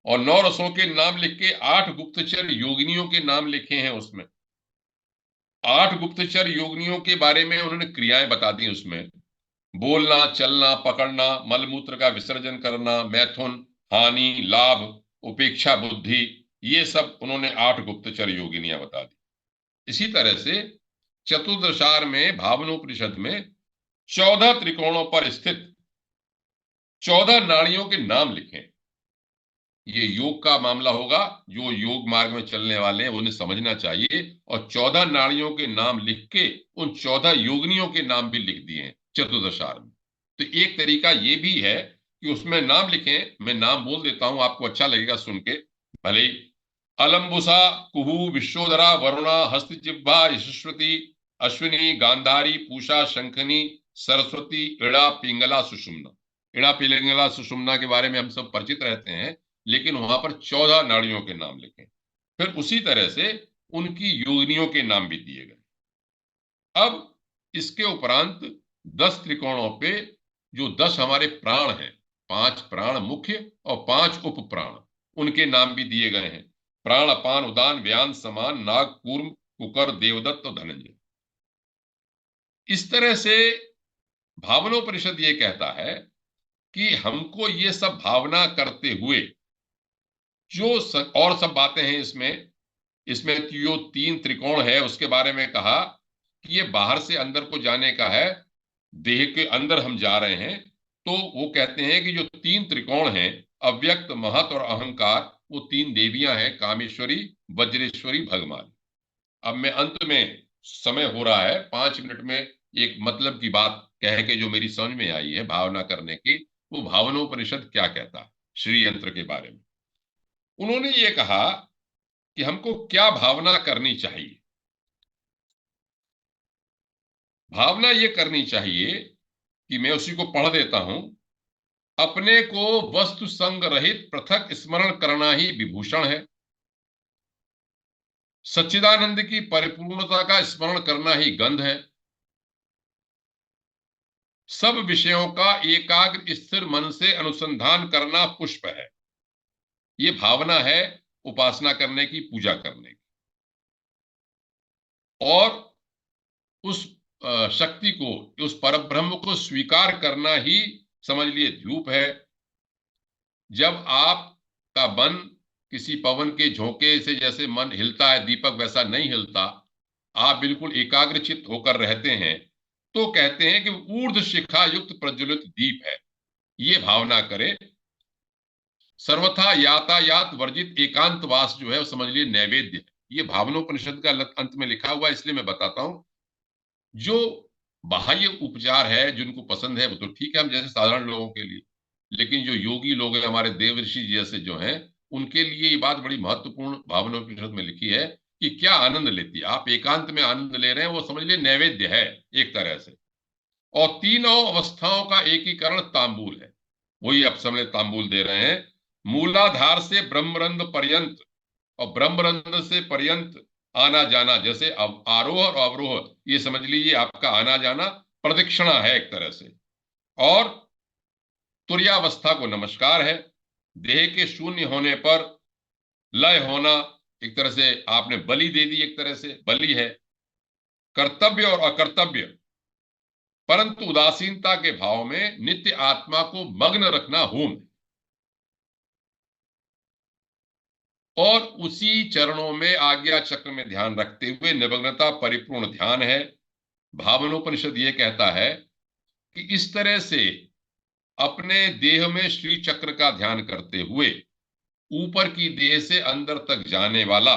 और 9 रसों के नाम लिख के 8 गुप्तचर योगिनियों के नाम लिखे हैं उसमें। 8 गुप्तचर योगिनियों के बारे में उन्होंने क्रियाएं बता दी उसमें, बोलना, चलना, पकड़ना, मलमूत्र का विसर्जन करना, मैथुन, हानि, लाभ, उपेक्षा, बुद्धि, ये सब उन्होंने 8 गुप्तचर योगिनियां बता दी। इसी तरह से चतुर्दशार में भावनोपनिषद में 14 त्रिकोणों पर स्थित 14 नाड़ियों के नाम लिखे। ये योग का मामला होगा, जो योग मार्ग में चलने वाले हैं उन्हें समझना चाहिए। और 14 नाड़ियों के नाम लिख के उन 14 योगिनियों के नाम भी लिख दिए हैं चतुर्दशार में। तो एक तरीका ये भी है कि उसमें नाम लिखें। मैं नाम बोल देता हूं, आपको अच्छा लगेगा सुन के भले ही। अलम्बुसा, कुहू, विश्वोदरा, वरुणा, हस्तजिह्वा, यशस्वती, अश्विनी, गांधारी, पूषा, शंखनी, सरस्वती, इड़ा, पिंगला, सुषुम्ना। इड़ा, पिंगला, सुषुम्ना के बारे में हम सब परिचित रहते हैं, लेकिन वहां पर 14 नाड़ियों के नाम लिखे। फिर उसी तरह से उनकी योगिनियों के नाम भी दिए गए। अब इसके उपरांत 10 त्रिकोणों पे जो 10 हमारे प्राण हैं, 5 प्राण मुख्य और 5 उप प्राण, उनके नाम भी दिए गए हैं। प्राण, अपान, उदान, व्यान, समान, नाग, कूर्म, कुकर, देवदत्त और धनंजय। इस तरह से भावनोपनिषद ये कहता है कि हमको ये सब भावना करते हुए जो और सब बातें हैं इसमें, इसमें जो 3 त्रिकोण है उसके बारे में कहा कि ये बाहर से अंदर को जाने का है, देह के अंदर हम जा रहे हैं। तो वो कहते हैं कि जो 3 त्रिकोण हैं, अव्यक्त, महत और अहंकार, वो 3 देवियां हैं, कामेश्वरी, वज्रेश्वरी, भगवान। अब मैं अंत में, समय हो रहा है, 5 मिनट में एक मतलब की बात कह के जो मेरी समझ में आई है भावना करने की, वो भावनोपनिषद क्या कहता है श्री यंत्र के बारे में। उन्होंने ये कहा कि हमको क्या भावना करनी चाहिए। भावना ये करनी चाहिए कि मैं उसी को पढ़ देता हूं, अपने को वस्तु संग रहित पृथक स्मरण करना ही विभूषण है। सच्चिदानंद की परिपूर्णता का स्मरण करना ही गंध है। सब विषयों का एकाग्र स्थिर मन से अनुसंधान करना पुष्प है। ये भावना है उपासना करने की, पूजा करने की। और उस शक्ति को, उस परब्रह्म को स्वीकार करना ही समझ लिए धूप है। जब आपका मन किसी पवन के झोंके से जैसे मन हिलता है, दीपक वैसा नहीं हिलता, आप बिल्कुल एकाग्रचित्त होकर रहते हैं, तो कहते हैं कि ऊर्ध्व शिखा युक्त प्रज्वलित दीप है। ये भावना करें। सर्वथा यातायात वर्जित एकांतवास जो है वो समझ लिए नैवेद्य है। ये भावनोपनिषद का अंत में लिखा हुआ है, इसलिए मैं बताता हूं। जो बाह्य उपचार है जिनको पसंद है वो तो ठीक है, हम जैसे साधारण लोगों के लिए, लेकिन जो योगी लोग हैं, हमारे देव ऋषि जैसे जो हैं, उनके लिए ये बात बड़ी महत्वपूर्ण भावनोपनिषद में लिखी है कि क्या आनंद लेती है। आप एकांत में आनंद ले रहे हैं, वो समझ लिए नैवेद्य है एक तरह से। और तीनों अवस्थाओं का एकीकरण तांबूल है। वही आप समझ तांबूल दे रहे हैं। मूलाधार से ब्रह्मरंध्र पर्यंत और ब्रह्मरंध्र से पर्यंत आना जाना, जैसे आरोह और अवरोह, ये समझ लीजिए आपका आना जाना प्रदक्षिणा है एक तरह से। और तुर्यावस्था को नमस्कार है। देह के शून्य होने पर लय होना, एक तरह से आपने बलि दे दी, एक तरह से बलि है। कर्तव्य और अकर्तव्य, परंतु उदासीनता के भाव में नित्य आत्मा को मग्न रखना होम। और उसी चरणों में आज्ञा चक्र में ध्यान रखते हुए निमग्नता परिपूर्ण ध्यान है। भावनोपनिषद ये कहता है कि इस तरह से अपने देह में श्री चक्र का ध्यान करते हुए ऊपर की देह से अंदर तक जाने वाला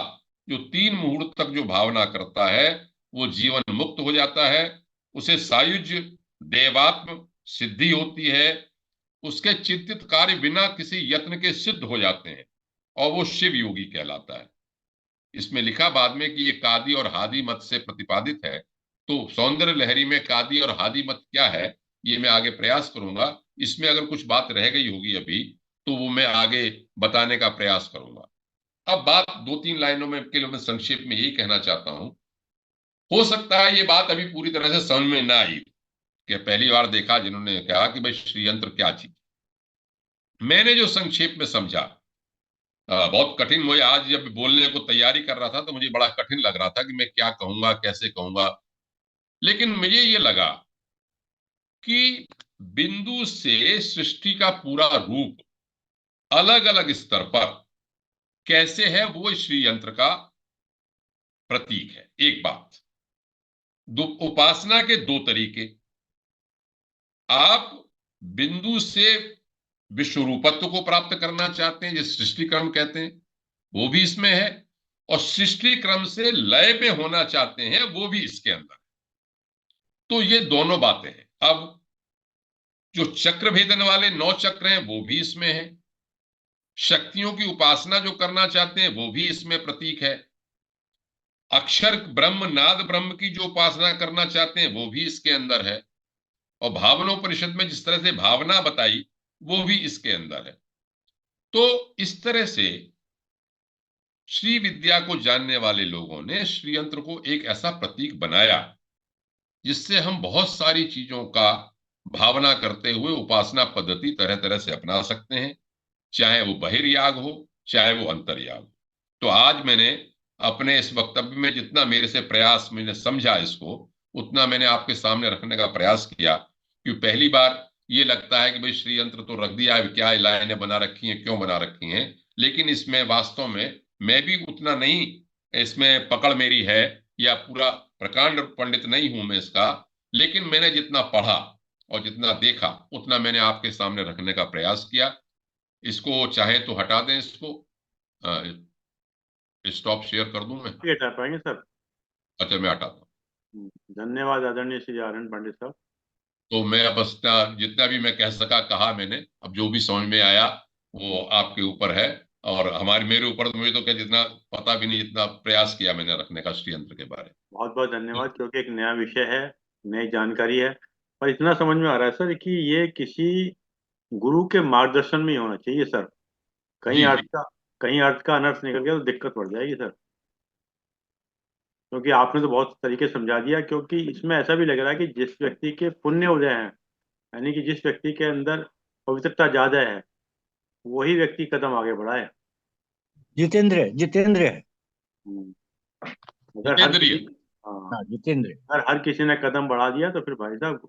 जो 3 मुहूर्त तक जो भावना करता है, वो जीवन मुक्त हो जाता है। उसे सायुज्य देवात्म सिद्धि होती है। उसके चिंतित कार्य बिना किसी यत्न के सिद्ध हो जाते हैं और वो शिव योगी कहलाता है। इसमें लिखा बाद में कि ये कादी और हादी मत से प्रतिपादित है। तो सौंदर्य लहरी में कादी और हादी मत क्या है, ये मैं आगे प्रयास करूंगा। इसमें अगर कुछ बात रह गई होगी अभी, तो वो मैं आगे बताने का प्रयास करूंगा। अब बात 2-3 लाइनों में के लिए मैं संक्षेप में यही कहना चाहता हूं। हो सकता है ये बात अभी पूरी तरह से समझ में ना आई, कि पहली बार देखा जिन्होंने कहा कि भाई श्रीयंत्र क्या चीज। मैंने जो संक्षेप में समझा, बहुत कठिन, मुझे आज जब बोलने को तैयारी कर रहा था तो मुझे बड़ा कठिन लग रहा था कि मैं क्या कहूंगा, कैसे कहूंगा। लेकिन मुझे ये लगा कि बिंदु से सृष्टि का पूरा रूप अलग अलग स्तर पर कैसे है, वो श्री यंत्र का प्रतीक है। एक बात, उपासना के 2 तरीके। आप बिंदु से विश्व रूपत्व को प्राप्त करना चाहते हैं, जिस सृष्टि क्रम कहते हैं, वो भी इसमें है। और सृष्टि क्रम से लय में होना चाहते हैं, वो भी इसके अंदर। तो ये दोनों बातें हैं। अब जो चक्र भेदन वाले 9 चक्र हैं, वो भी इसमें है। शक्तियों की उपासना जो करना चाहते हैं, वो भी इसमें प्रतीक है। अक्षर ब्रह्म, नाद ब्रह्म की जो उपासना करना चाहते हैं, वो भी इसके अंदर है। और भावनोपनिषद में जिस तरह से भावना बताई, वो भी इसके अंदर है। तो इस तरह से श्री विद्या को जानने वाले लोगों ने श्री यंत्र को एक ऐसा प्रतीक बनाया जिससे हम बहुत सारी चीजों का भावना करते हुए उपासना पद्धति तरह तरह से अपना सकते हैं, चाहे वो बहिर्याग हो, चाहे वो अंतर्याग हो। तो आज मैंने अपने इस वक्तव्य में जितना मेरे से प्रयास, मैंने समझा इसको, उतना मैंने आपके सामने रखने का प्रयास किया। क्योंकि पहली बार ये लगता है कि भाई श्री यंत्र तो रख दिया है, क्या लाइनें बना रखी हैं, क्यों बना रखी हैं। लेकिन इसमें वास्तव में मैं भी उतना नहीं, इसमें पकड़ मेरी है, या पूरा प्रकांड पंडित नहीं हूं मैं इसका। लेकिन मैंने जितना पढ़ा और जितना देखा, उतना मैंने आपके सामने रखने का प्रयास किया। इसको चाहे तो हटा दें, इसको स्टॉप शेयर कर दूं मैं। ये हटा पाएंगे सर? अच्छा, मैं हटाता हूँ। धन्यवाद आदरणीय श्री आर एन पांडे साहब। तो मैं बस जितना भी मैं कह सका कहा मैंने। अब जो भी समझ में आया वो आपके ऊपर है, और हमारे मेरे ऊपर तो मुझे तो क्या, जितना पता भी नहीं, जितना प्रयास किया मैंने रखने का श्री यंत्र के बारे बहुत बहुत में। धन्यवाद, क्योंकि एक नया विषय है, नई जानकारी है। और इतना समझ में आ रहा है सर कि ये किसी गुरु के मार्गदर्शन में ही होना चाहिए सर। कहीं जी अर्थ जी का कहीं अर्थ का अनर्थ निकल गया तो दिक्कत पड़ जाएगी सर। क्योंकि आपने तो बहुत तरीके से समझा दिया, क्योंकि इसमें ऐसा भी लग रहा है कि जिस व्यक्ति के पुण्य उदय हैं, यानी कि जिस व्यक्ति के अंदर पवित्रता ज्यादा है, वही व्यक्ति कदम आगे बढ़ा है। जितेंद्र जितेंद्र। हम्म, अगर हर जितेंद्र किसी जी। हाँ, हाँ जितेंद्र। अगर हर किसी ने कदम बढ़ा दिया तो फिर भाई साहब,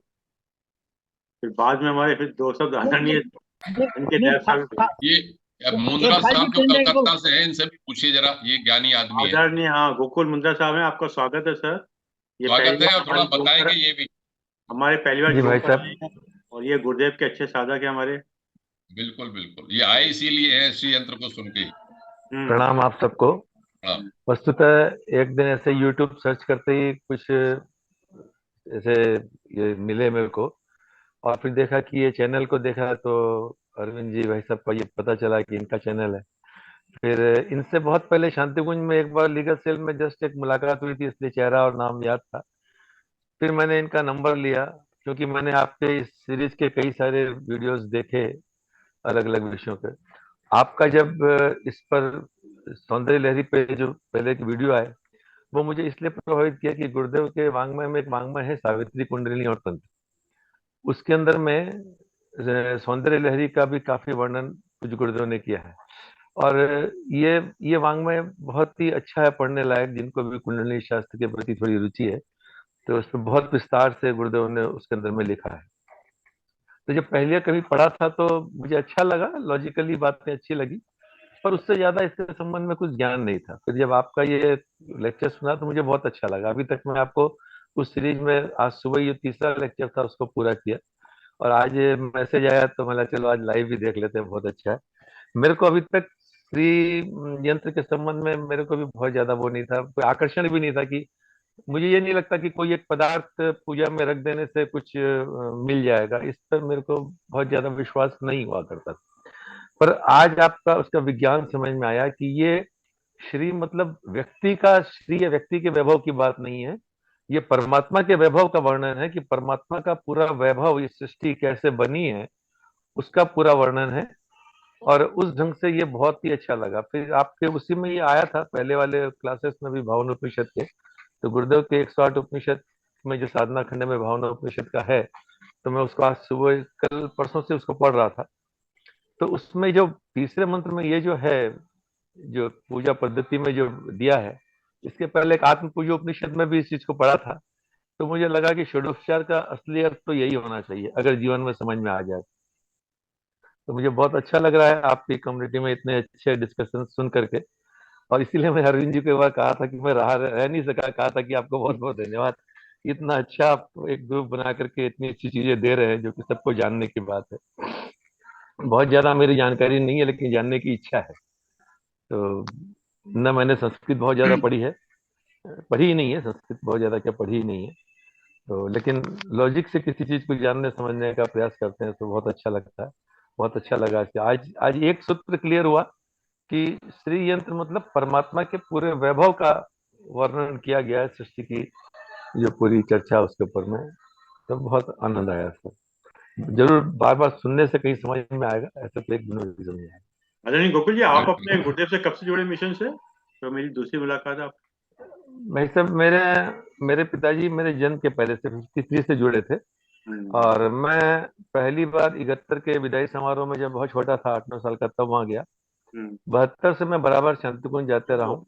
फिर बाद में हमारे फिर दो शब्द ये आदरणीय ये इनके ये देव साहब, ये ये मुंद्रा भाई साहब जो जितेंद्र को कलकत्ता से हैं, इनसे भी पूछिए जरा, ये ज्ञानी आदमी है। आदरणीय, हाँ, गोकुल मुंद्रा साहब हैं, आपका स्वागत है सर। ये स्वागत पहली है, बार और थोड़ा हमारे ग्रुप पर बताएंगे ये भी। हमारे पहली बार जी भाई ग्रुप पर साहब, आए हैं। और ये गुरुदेव के अच्छे साधक हैं हमारे। बिल्कुल बिल्कुल, ये आए इसीलिए है श्री यंत्र को सुन के ही। हम्म। प्रणाम आप सबको। हाँ। वस्तुतः एक दिन ऐसे YouTube सर्च करते ही कुछ ऐसे ये मिले मेरे को, और फिर देखा कि ये चैनल को देखा तो अरविंद जी भाई साहब का ये पता चला कि इनका चैनल है। फिर इनसे बहुत पहले शांतिकुंज में एक बार लीगल सेल में जस्ट एक मुलाकात हुई थी, इसलिए चेहरा और नाम याद था। फिर मैंने इनका नंबर लिया, क्योंकि मैंने आपके इस सीरीज के कई सारे वीडियोस देखे अलग अलग विषयों पे। आपका जब इस पर सौंदर्य लहरी पे जो पहले एक वीडियो आए, वो मुझे इसलिए प्रभावित किया कि गुरुदेव के वांग्मय में एक वांग्मय है सावित्री कुंडलिनी और तंत्र। उसके अंदर में सौंदर्य लहरी का भी काफी वर्णन कुछ गुरुदेव ने किया है। और ये ये वांग्मय बहुत ही अच्छा है, पढ़ने लायक, जिनको भी कुंडलिनी शास्त्र के प्रति थोड़ी रुचि है तो उस पर बहुत विस्तार से गुरुदेव ने उसके अंदर में लिखा है। तो जब पहले कभी पढ़ा था तो मुझे अच्छा लगा, लॉजिकली बातें अच्छी लगी, पर उससे ज्यादा इसके संबंध में कुछ ज्ञान नहीं था। फिर जब आपका ये लेक्चर सुना तो मुझे बहुत अच्छा लगा। अभी तक मैं आपको उस सीरीज में, आज सुबह ये तीसरा लेक्चर था, उसको पूरा किया, और आज ये मैसेज आया तो मैं चलो आज लाइव भी देख लेते हैं, बहुत अच्छा है। मेरे को अभी तक श्री यंत्र के संबंध में मेरे को भी बहुत ज्यादा वो नहीं था, कोई आकर्षण भी नहीं था। कि मुझे ये नहीं लगता कि कोई एक पदार्थ पूजा में रख देने से कुछ मिल जाएगा, इस पर मेरे को बहुत ज्यादा विश्वास नहीं हुआ करता। पर आज आपका उसका विज्ञान समझ में आया कि ये श्री मतलब व्यक्ति का श्री या व्यक्ति के वैभव की बात नहीं है, ये परमात्मा के वैभव का वर्णन है, कि परमात्मा का पूरा वैभव, ये सृष्टि कैसे बनी है उसका पूरा वर्णन है। और उस ढंग से ये बहुत ही अच्छा लगा। फिर आपके उसी में ये आया था पहले वाले क्लासेस में भी, भावन उपनिषद के, तो गुरुदेव के 108 उपनिषद में जो साधना खंड में भावन उपनिषद का है, तो मैं उसको आज सुबह कल परसों से उसको पढ़ रहा था। तो उसमें जो तीसरे मंत्र में ये जो है, जो पूजा पद्धति में जो दिया है, इसके पहले एक आत्म पूजा उपनिषद में भी इस चीज को पढ़ा था। तो मुझे लगा कि षोडोपचार का असली अर्थ तो यही होना चाहिए अगर जीवन में समझ में आ जाए। तो मुझे बहुत अच्छा लग रहा है आपकी कम्युनिटी में इतने अच्छे डिस्कशन सुन करके। और इसीलिए मैं अरविंद जी को एक बार कहा था कि मैं रह नहीं सका, कहा था कि आपको बहुत बहुत धन्यवाद, इतना अच्छा आप एक ग्रुप बना करके इतनी अच्छी चीजें दे रहे हैं जो कि सबको जानने की बात है। बहुत ज्यादा मेरी जानकारी नहीं है, लेकिन जानने की इच्छा है। तो न मैंने संस्कृत बहुत ज्यादा पढ़ी है, पढ़ी ही नहीं है संस्कृत, बहुत ज्यादा क्या पढ़ी ही नहीं है। तो लेकिन लॉजिक से किसी चीज को जानने समझने का प्रयास करते हैं तो बहुत अच्छा लगता है। बहुत अच्छा लगा कि आज आज एक सूत्र क्लियर हुआ कि श्री यंत्र मतलब परमात्मा के पूरे वैभव का वर्णन किया गया है, सृष्टि की जो पूरी चर्चा उसके ऊपर में। तो बहुत आनंद आया सर। जरूर बार बार सुनने से कहीं समझ में आएगा, ऐसा तो एक दिन में भी समझ में आएगा। आदरणीय गोकुल जी, आप अपने बिल्कुल। गुरुदेव से कब से जुड़े मिशन से? तो मेरी दूसरी मुलाकात आप। भाई साहब, मेरे मेरे पिताजी मेरे जन्म के पहले से 53 से जुड़े थे। हम्म। और मैं पहली बार 71 के विदाई समारोह में जब बहुत छोटा था, 8-9 साल का, तब वहां गया। हम्म। 72 से मैं बराबर शांतिकुंज जाते रहा तो हूँ।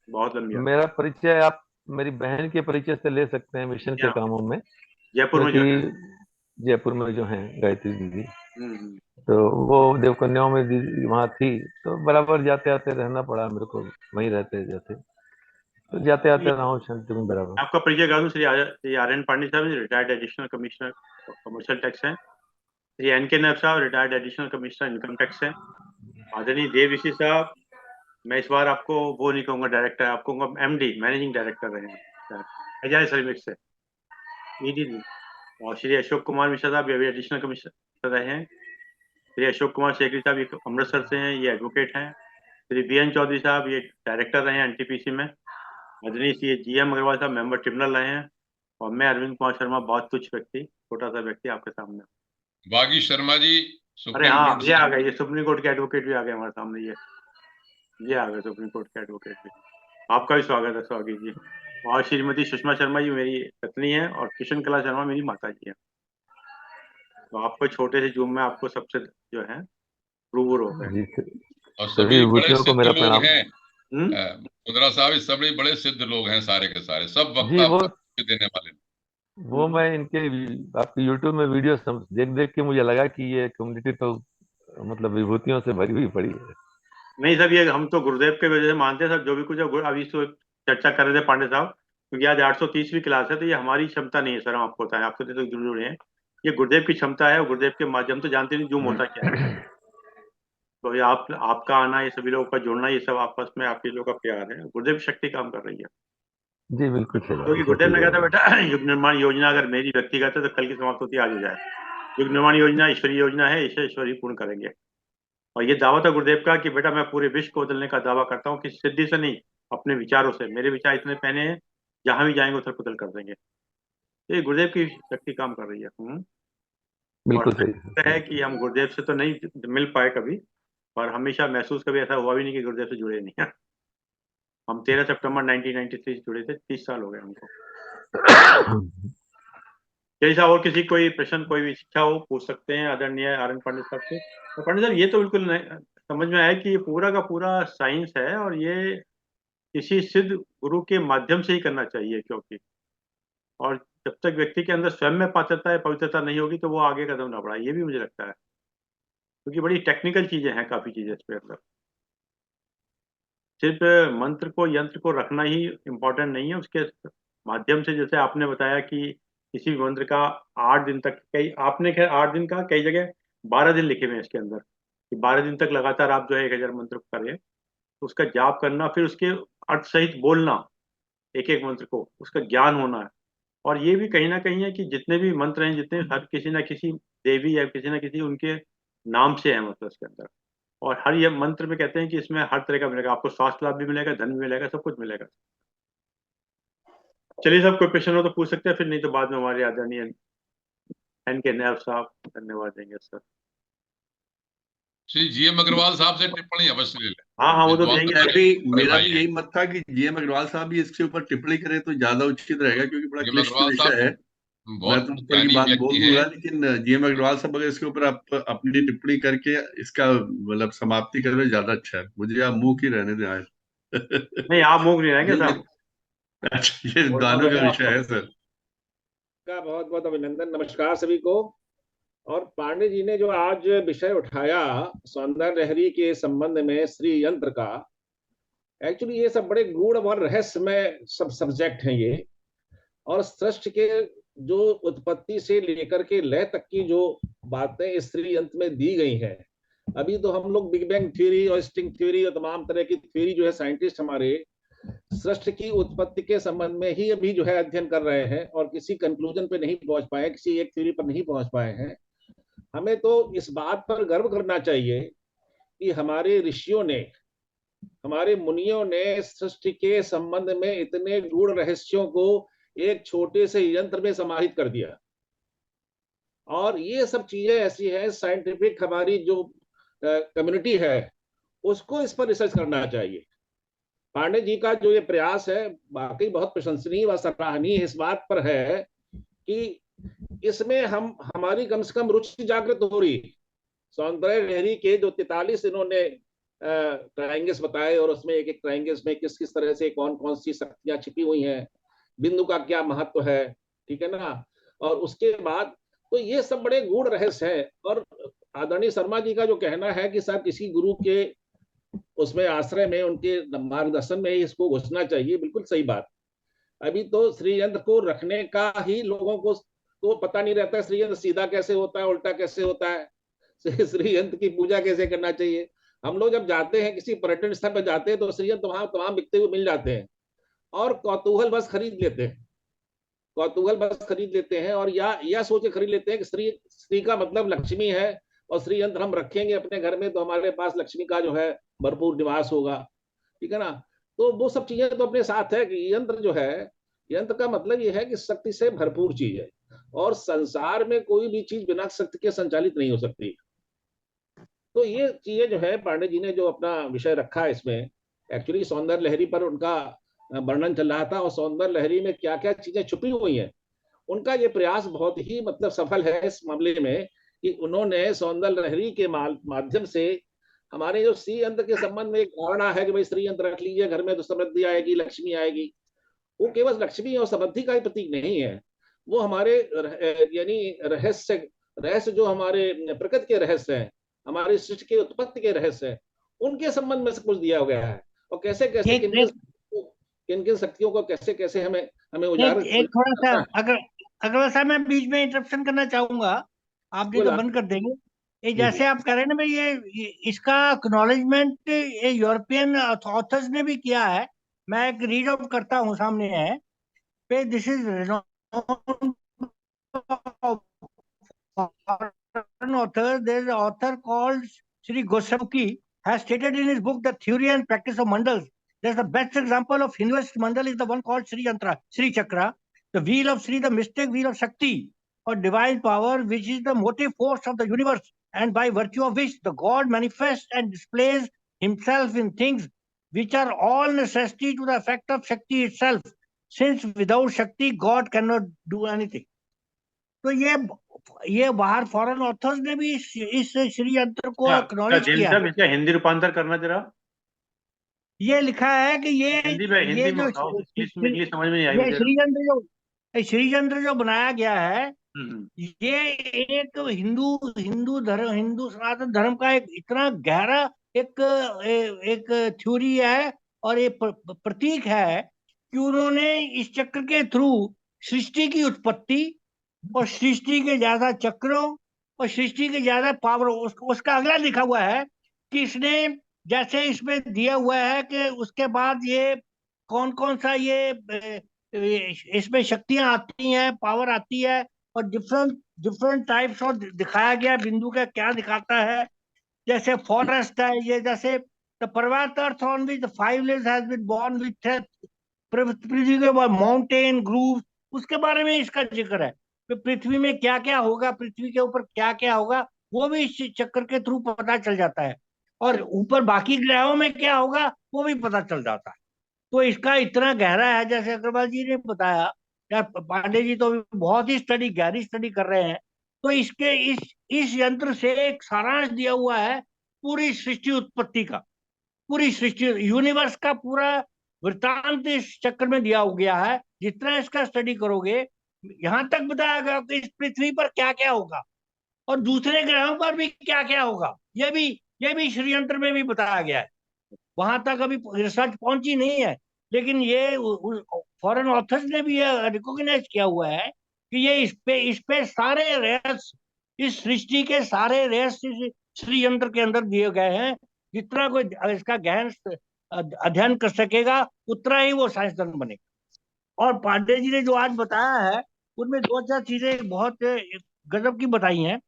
बहुत लंबी यात्रा। मेरा परिचय आप मेरी बहन के परिचय से ले सकते हैं मिशन के यहाँ कामों में, जयपुर जो में जो कि है। जयपुर में जो है गायत्री दीदी, हम्म। तो वो देवकन्याओं में दीदी वहाँ थी। तो बराबर जाते आते रहना पड़ा मेरे को, वहीं रहते जाते, तो जाते आते रहा हूँ शांतिकुंज बराबर। आपका परिचय करा दूं, श्री आर एन पांडे साहब retired additional commissioner commercial tax हैं। श्री एन के नायब साहब retired additional commissioner income tax हैं। आदरणीय देव ऋषि साहब, मैं इस बार आपको वो नहीं कहूंगा डायरेक्टर, आपको कहूंगा एमडी, मैनेजिंग डायरेक्टर रहे हैं एजाइल सर्विस से, ईडी नहीं। और श्री अशोक कुमार मिश्रा साहब ये अभी एडिशनल कमिश्नर रहे हैं। श्री अशोक कुमार सेठी साहब ये अमृतसर से हैं, ये एडवोकेट हैं। श्री बीएन चौधरी साहब ये डायरेक्टर रहे हैं एनटीपीसी में। मदनीश ये जीएम अग्रवाल साहब मेंबर ट्रिब्यूनल रहे हैं। और मैं अरविंद कुमार शर्मा बहुत तुच्छ व्यक्ति, छोटा सा व्यक्ति आपके सामने। बागी शर्मा जी अरे सुप्रीम हाँ, कोर्ट ये आ से। गए, ये सुप्रीम कोर्ट के एडवोकेट भी आ गए हमारे सामने। ये आ गए सुप्रीम कोर्ट के एडवोकेट भी। आपका भी स्वागत है स्वागत जी। और श्रीमती सुषमा शर्मा जी मेरी पत्नी है, और किशन कला शर्मा मेरी माता जी है। तो आपको छोटे से जूम में आपको सबसे जो है रूबरू हो गए। जी और सभी सभी बड़े विभूतियों को सिद्ध मेरा लोग प्रणाम। हैं। हम्म। मुद्रा साहब ये सभी बड़े सिद्ध लोग हैं, सारे के सारे सब जी वक्ता वो वक्तव्य देने वाले। वो मैं इनके आपके यूट्यूब में वीडियो देख देख के मुझे लगा कि ये कम्युनिटी तो मतलब विभूतियों से भरी हुई पड़ी है। नहीं सब ये हम तो गुरुदेव के वजह से मानते हैं सब, जो भी कुछ है। अभी तो चर्चा कर रहे थे पांडे साहब, क्योंकि आज 830वीं क्लास है, तो ये हमारी क्षमता नहीं है सर, हम आपको बताएं, आपको तो जरूर है। ये गुरुदेव की क्षमता है, और गुरुदेव के माध्यम से जानते नहीं जूम होता क्या है। तो ये आपका आना, ये सभी लोगों का जुड़ना, ये सब आपस में आप लोगों का प्यार है। गुरुदेव की शक्ति काम कर रही है। जी बिल्कुल सही बात क्योंकि है, गुरुदेव सही ने कहा था बात बेटा युग निर्माण योजना अगर मेरी व्यक्तिगत है तो कल की समाप्त होती आज हो जाए। युग निर्माण योजना ईश्वरीय योजना है, इसे ईश्वरी पूर्ण करेंगे। और ये दावा था गुरुदेव का कि बेटा मैं पूरे विश्व को बदलने का दावा करता हूँ, किसी सिद्धि से नहीं, अपने विचारों से। मेरे विचार इतने पहने हैं, जहां भी जाएंगे उथल पुथल कर देंगे। ये गुरुदेव की शक्ति काम कर रही है। और बिल्कुल सही। सच है कि हम गुरुदेव से तो नहीं मिल पाए कभी, और हमेशा महसूस कभी ऐसा हुआ भी नहीं कि गुरुदेव से जुड़े नहीं हैं। हम 13 सितंबर 1993 से जुड़े थे, 30 साल हो गए हमको। जैसा और किसी कोई प्रश्न, कोई भी इच्छा हो पूछ सकते हैं आदरणीय आर एन पंडित साहब से। तो पंडित साहब ये तो बिल्कुल समझ में आया कि ये पूरा का पूरा साइंस है, और ये किसी सिद्ध गुरु के माध्यम से ही करना चाहिए। क्योंकि और जब तक व्यक्ति के अंदर स्वयं में पात्रता है, पवित्रता नहीं होगी, तो वो आगे कदम ना बढ़ाए, ये भी मुझे लगता है। क्योंकि बड़ी टेक्निकल चीजें हैं, काफी चीजें इस पे अंदर। सिर्फ मंत्र को, यंत्र को रखना ही इम्पोर्टेंट नहीं है, उसके माध्यम से, जैसे आपने बताया कि किसी भी मंत्र का 8 दिन तक, कई आपने खैर 8 दिन का, कई जगह 12 दिन लिखे हुए हैं इसके अंदर, कि 12 दिन तक लगातार आप जो है 1000 मंत्र करें, तो उसका जाप करना, फिर उसके अर्थ सहित बोलना, एक एक मंत्र को, उसका ज्ञान होना है। और ये भी कहीं ना कहीं है कि जितने भी मंत्र हैं, जितने हर किसी ना किसी देवी या किसी ना किसी उनके नाम से है, मतलब इसके अंदर। और हर ये मंत्र में कहते हैं कि इसमें हर तरह का मिलेगा आपको, स्वास्थ्य लाभ भी मिलेगा, धन भी मिलेगा, सब कुछ मिलेगा। चलिए सब, कोई प्रश्न हो तो पूछ सकते हैं, फिर नहीं तो बाद में हमारे आदरणीय एन के नायब साहब धन्यवाद देंगे सर। श्री जीएम अग्रवाल साहब से टिप्पणी अवश्य ले लें। हाँ हाँ, वो तो विद्वान यही मेरा है। भी बड़े मेरा भाई भी हैं। यही मत था कि जीएम अग्रवाल साहब भी इसके ऊपर टिप्पणी करें तो ज्यादा उचित रहेगा, क्योंकि बड़ा जीएम क्लिष्ट अग्रवाल विषय साहब है। मैं बहुत तो ऊपर की ज्ञानी बात बोल व्यक्ति हैं। दूंगा, लेकिन जीएम अग्रवाल साहब अगर इसके ऊपर आप अपनी टिप्पणी करके इसका मतलब समाप्ति करें ज्यादा अच्छा है। मुझे आप मुंह की रहने दें आज। नहीं, आप मूक नहीं रहेंगे नहीं, साहब। अच्छा, ये बोलना गानों तो का है विषय आपको। है सर। का बहुत बहुत अभिनंदन, नमस्कार सभी को। और पांडे जी ने जो आज विषय उठाया सौंदर्य लहरी के संबंध में श्री यंत्र का, एक्चुअली ये सब बड़े गूढ़ और रहस्यमय सब सब्जेक्ट हैं ये। और सृष्टि के जो उत्पत्ति से लेकर के लय तक की जो बातें इस श्री यंत्र में दी गई हैं, अभी तो हम लोग बिग बैंग थ्योरी और स्ट्रिंग थ्योरी और तमाम तरह की थ्योरी जो है साइंटिस्ट हमारे सृष्टि की उत्पत्ति के संबंध में ही अभी जो है अध्ययन कर रहे हैं, और किसी कंक्लूजन पे नहीं पहुंच पाए, किसी एक थ्योरी पर नहीं पहुंच पाए हैं। हमें तो इस बात पर गर्व करना चाहिए कि हमारे ऋषियों ने, हमारे मुनियों ने सृष्टि के संबंध में इतने गूढ़ रहस्यों को एक छोटे से यंत्र में समाहित कर दिया। और ये सब चीजें ऐसी है, साइंटिफिक हमारी जो कम्युनिटी है उसको इस पर रिसर्च करना चाहिए। पांडे जी का जो ये प्रयास है वाकई बहुत प्रशंसनीय व सराहनीय इस बात पर है कि इसमें हम हमारी कम से कम रुचि जागृत हो रही। सौंदर्य लहरी के जो 43 इन्होंने ट्रायंगल्स बताए, और उसमें एक एक ट्रायंगल्स में किस किस तरह से कौन कौन सी शक्तियां छिपी हुई हैं, बिंदु का क्या महत्व है, ठीक है ना। और उसके बाद तो ये सब बड़े गूढ़ रहस्य है। और आदरणीय शर्मा जी का जो कहना है कि साहब किसी गुरु के उसमें आश्रय में, उनके मार्गदर्शन में ही इसको घुसना चाहिए, बिल्कुल सही बात। अभी तो श्री यंत्र को रखने का ही लोगों को तो पता नहीं रहता है, श्री यंत्र सीधा कैसे होता है, उल्टा कैसे होता है, श्री यंत्र की पूजा कैसे करना चाहिए। हम लोग जब जाते हैं किसी पर्यटन स्थल पर जाते हैं तो श्री यंत्र वहां तमाम बिकते हुए मिल जाते हैं, और कौतूहल बस खरीद लेते हैं। कौतूहल बस खरीद लेते हैं, और या सोच के खरीद लेते हैं कि स्त्री का मतलब लक्ष्मी है, और श्री यंत्र हम रखेंगे अपने घर में तो हमारे पास लक्ष्मी का जो है भरपूर निवास होगा। ठीक है ना। तो वो सब चीजें तो अपने साथ है कि यंत्र जो है, यंत्र का मतलब ये है कि शक्ति से भरपूर चीज है, और संसार में कोई भी चीज बिना शक्ति के संचालित नहीं हो सकती। तो ये चीजें जो है पांडे जी ने जो अपना विषय रखा है इसमें, एक्चुअली सौंदर्य लहरी पर उनका वर्णन चल रहा था, और सौंदर्य लहरी में क्या क्या चीजें छुपी हुई हैं, उनका ये प्रयास बहुत ही मतलब सफल है इस मामले में, कि उन्होंने सौंदर्य लहरी के माध्यम से हमारे जो श्री यंत्र के संबंध में एक धारणा है कि भाई श्री यंत्र रख लीजिए घर में तो समृद्धि आएगी, लक्ष्मी आएगी, वो केवल लक्ष्मी और समृद्धि का ही प्रतीक नहीं है, वो हमारे यानी रहस्य रहस्य जो हमारे प्रकृति के रहस्य हैं, हमारी सृष्टि के उत्पत्ति के रहस्य हैं, उनके संबंध में से कुछ दिया गया है, और कैसे कैसे किन किन शक्तियों को कैसे कैसे हमें हमें उजागर एक थोड़ा सा अगर अगला सा मैं बीच में इंटरप्शन करना चाहूंगा, आप नहीं तो बोला। बंद कर देंगे। ये जी जैसे आप कह रहे हैं ना भाई, ये इसका एक्नॉलेजमेंट ये यूरोपियन ऑथर्स ने भी किया है। मैं एक रीड आउट करता हूँ, सामने है पे, this is foreign author. There is an author called Sri Goswami has stated in his book The Theory and Practice of Mandals. There's the best example of inverse mandal is the one called Sri Yantra, Sri Chakra, the wheel of Sri, the mystic wheel of Shakti or divine power, which is the motive force of the universe, and by virtue of which the God manifests and displays himself in things which are all necessity to the effect of Shakti itself, since without Shakti God cannot do anything. तो ये बाहर foreign authors ने भी इस श्री यंत्र को acknowledge किया। इसका हिंदी रूपांतर करना जरा। ये लिखा है कि ये हिंदी जो इंग्लिश समझ में नहीं आई ये श्री यंत्र जो बनाया गया है, ये एक हिंदू सनातन धर्म का एक इतना गहरा एक थ्योरी है, और ये प्रतीक है कि उन्होंने इस चक्र के थ्रू सृष्टि की उत्पत्ति और सृष्टि के ज्यादा चक्रों और सृष्टि के ज्यादा पावर, उसका अगला लिखा हुआ है कि इसने जैसे इसमें दिया हुआ है कि उसके बाद ये कौन कौन सा ये इसमें शक्तियां आती हैं, पावर आती है, और डिफरेंट टाइप्स और दिखाया गया बिंदु का क्या दिखाता है। जैसे फॉरेस्ट है ये, जैसे द पर्वत earth on which the 5 leaves has been born with पृथ्वी के बाद माउंटेन ग्रूव, उसके बारे में इसका जिक्र है। पृथ्वी में क्या क्या होगा, पृथ्वी के ऊपर क्या क्या होगा, वो भी इस चक्र के थ्रू पता चल जाता है, और ऊपर बाकी ग्रहों में क्या होगा वो भी पता चल जाता है। तो इसका इतना गहरा है, जैसे अग्रवाल जी ने बताया, या पांडे जी तो बहुत ही गहरी स्टडी कर रहे हैं। तो इसके इस यंत्र से एक सारांश दिया हुआ है पूरी सृष्टि उत्पत्ति का, पूरी सृष्टि यूनिवर्स का पूरा वृत्तांत इस चक्र में दिया गया है। जितना इसका स्टडी करोगे, यहां तक बताया गया कि इस पृथ्वी पर क्या क्या होगा और दूसरे ग्रहों पर भी क्या क्या होगा, ये भी श्रीयंत्र में भी बताया गया है। वहां तक अभी रिसर्च पहुंची नहीं है, लेकिन ये फॉरेन ऑथर्स ने भी ये रिकॉग्नाइज किया हुआ है कि ये इस पे सारे रहस्य, इस सृष्टि के सारे रहस्य श्रीयंत्र के अंदर दिए गए हैं। जितना कोई इसका गहन अध्ययन कर सकेगा उतना ही वो साइंसदान बनेगा। और पांडे जी ने जो आज बताया है उनमें 2-4 चीजें बहुत गजब की बताई हैं।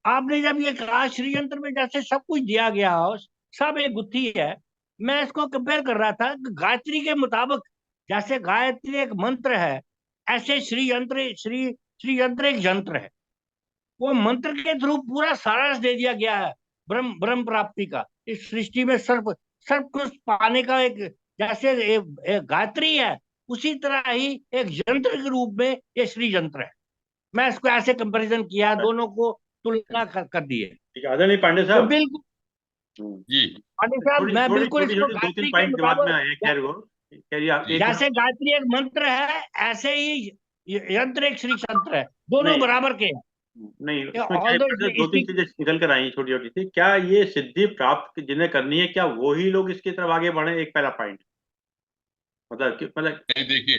आपने जब ये कहा श्रीयंत्र में जैसे सब कुछ दिया गया हो, सब एक गुत्थी है, मैं इसको कंपेयर कर रहा था कि गायत्री के मुताबिक, जैसे गायत्री एक मंत्र है, ऐसे श्रीयंत्र एक यंत्र है। वो मंत्र के थ्रू पूरा सारांश दे दिया गया है ब्रह्म प्राप्ति का, इस सृष्टि में सब कुछ पाने का। एक जैसे एक गायत्री है, उसी तरह ही एक यंत्र के रूप में ये श्री यंत्र है। मैं इसको ऐसे कंपैरिजन किया, दोनों को तुलना कर दी है। ठीक है, आदरणीय पांडे साहब। तो बिल्कुल जी पांडे साहब, मैं बिल्कुल इसको गायत्री के मुताबिक, जैसे गायत्री एक मंत्र है, ऐसे ही यंत्र एक श्री यंत्र है, दोनों बराबर के हैं। नहीं, उसमें 2-3 चीजें निकल कर आई छोटी छोटी सी। क्या ये सिद्धि प्राप्त जिन्हें करनी है, क्या वो ही लोग इसकी तरफ आगे बढ़े? एक पहला पॉइंट मतलब देखिए,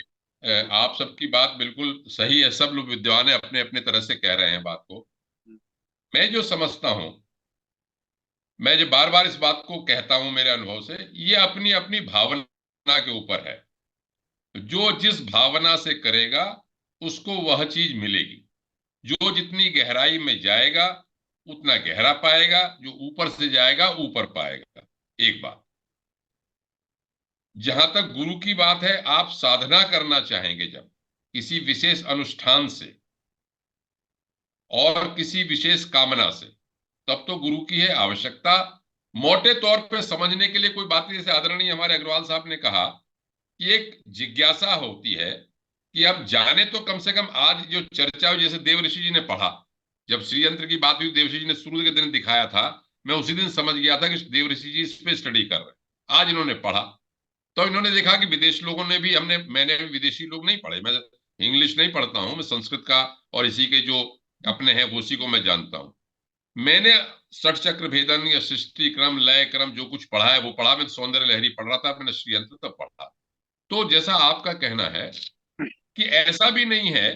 आप सबकी बात बिल्कुल सही है, सब लोग विद्वान है, अपने अपने तरह से कह रहे हैं बात को। मैं जो समझता हूं, मैं जो बार बार इस बात को कहता हूं मेरे अनुभव से, ये अपनी अपनी भावना के ऊपर है। जो जिस भावना से करेगा उसको वह चीज मिलेगी। जो जितनी गहराई में जाएगा उतना गहरा पाएगा, जो ऊपर से जाएगा ऊपर पाएगा। एक बात। जहां तक गुरु की बात है, आप साधना करना चाहेंगे जब किसी विशेष अनुष्ठान से और किसी विशेष कामना से, तब तो गुरु की है आवश्यकता। मोटे तौर पे समझने के लिए कोई बात नहीं, जैसे आदरणीय हमारे अग्रवाल साहब ने कहा कि एक जिज्ञासा होती है कि अब जाने तो कम से कम आज जो चर्चा हुई, जैसे देव ऋषि जी ने पढ़ा, जब श्री यंत्र की बात हुई देव ऋषि जी ने शुरू के दिन दिखाया था, मैं उसी दिन समझ गया था कि देव ऋषि जी इस पे स्टडी कर रहे हैं। आज इन्होंने पढ़ा तो इन्होंने देखा कि विदेश लोगों ने भी, मैंने भी विदेशी लोग नहीं पढ़े, मैं इंग्लिश नहीं पढ़ता हूं, मैं संस्कृत का और इसी के जो अपने हैं उसी को मैं जानता हूं। मैंने षट चक्र भेदन या सृष्टि क्रम लय क्रम जो कुछ पढ़ा है वो पढ़ा। मैं सौंदर्य लहरी पढ़ रहा था, मैंने श्री यंत्र तब पढ़ा। तो जैसा आपका कहना है कि ऐसा भी नहीं है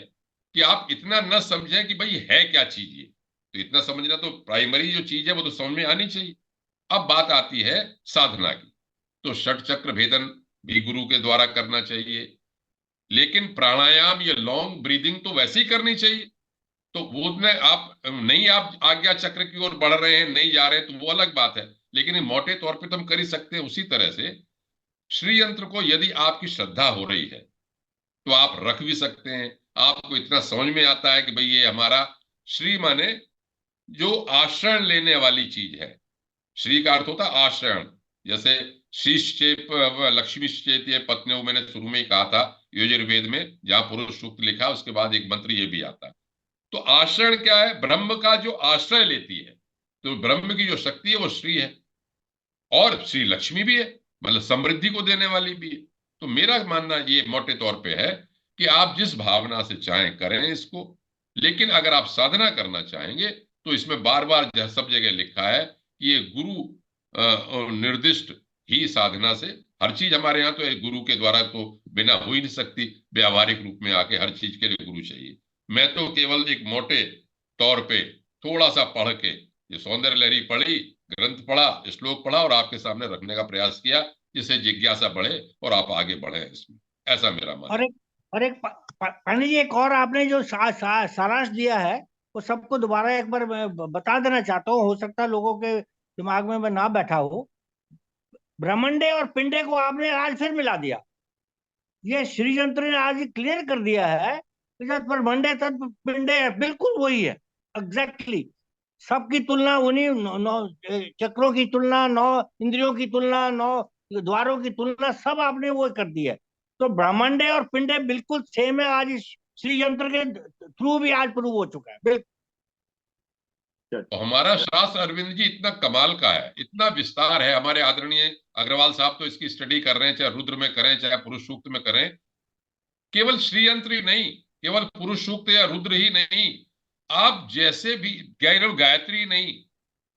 कि आप इतना न समझें कि भाई है क्या चीज ये, तो इतना समझना तो प्राइमरी जो चीज है वो तो समझ में आनी चाहिए। अब बात आती है साधना की, तो षट चक्र भेदन भी गुरु के द्वारा करना चाहिए, लेकिन प्राणायाम या लॉन्ग ब्रीदिंग तो वैसे ही करनी चाहिए। तो वो में आप नहीं, आप आज्ञा चक्र की ओर बढ़ रहे हैं, नहीं जा रहे हैं, तो वो अलग बात है, लेकिन मोटे तौर पे तो हम कर ही सकते हैं। उसी तरह से श्री यंत्र को यदि आपकी श्रद्धा हो रही है तो आप रख भी सकते हैं। आपको इतना समझ में आता है कि भाई ये हमारा श्री माने जो आश्रय लेने वाली चीज है। श्री का अर्थ होता है आश्रय। जैसे शीश्चेप लक्ष्मी चेत ये पत्नियों, मैंने शुरू में ही कहा था यजुर्वेद में जहां पुरुष सूक्त लिखा उसके बाद एक मंत्र ये भी आता है। तो आश्रय क्या है? ब्रह्म का जो आश्रय लेती है, तो ब्रह्म की जो शक्ति है वो श्री है, और श्री लक्ष्मी भी है, मतलब समृद्धि को देने वाली भी है। तो मेरा मानना ये मोटे तौर पे है कि आप जिस भावना से चाहें करें इसको, लेकिन अगर आप साधना करना चाहेंगे तो इसमें बार बार सब जगह लिखा है कि ये गुरु निर्दिष्ट ही साधना से, हर चीज हमारे यहाँ तो एक गुरु के द्वारा तो बिना हो ही नहीं सकती, व्यावहारिक रूप में आके हर चीज के लिए गुरु चाहिए। मैं तो केवल एक मोटे तौर पे थोड़ा सा पढ़ के, ये सौंदर्य लहरी पढ़ी, ग्रंथ पढ़ा, श्लोक पढ़ा और आपके सामने रखने का प्रयास किया, जिससे जिज्ञासा बढ़े और आप आगे बढ़े इसमें। ऐसा मेरा मानना। और एक पांडे जी, एक और आपने जो सारांश दिया है वो सबको दोबारा एक बार मैं बता देना चाहता हूँ, हो सकता है लोगों के दिमाग में ना बैठा हो। ब्रह्मंडे और पिंडे को आपने आज फिर मिला दिया। ये श्री यंत्र ने आज क्लियर कर दिया है कि जब ब्रह्मंडे तत्व पिंडे बिल्कुल वही है, एग्जैक्टली। सबकी तुलना उन्हीं नौ चक्रों की तुलना, 9 इंद्रियों की तुलना, 9 द्वारों की तुलना, सब आपने वो कर दी है। तो ब्रह्मांडे और पिंडे बिल्कुल सेम है। आज श्री यंत्र के थ्रू भी आज प्रूव हो चुका है बिल्कुल। तो हमारा शास्त्र अरविंद जी इतना कमाल का है, इतना विस्तार है। हमारे आदरणीय अग्रवाल साहब तो इसकी स्टडी कर रहे हैं, चाहे रुद्र में करें चाहे पुरुष सूक्त में करें। केवल श्री यंत्र ही नहीं, केवल पुरुष सूक्त या रुद्र ही नहीं, आप जैसे भी गायत्री नहीं,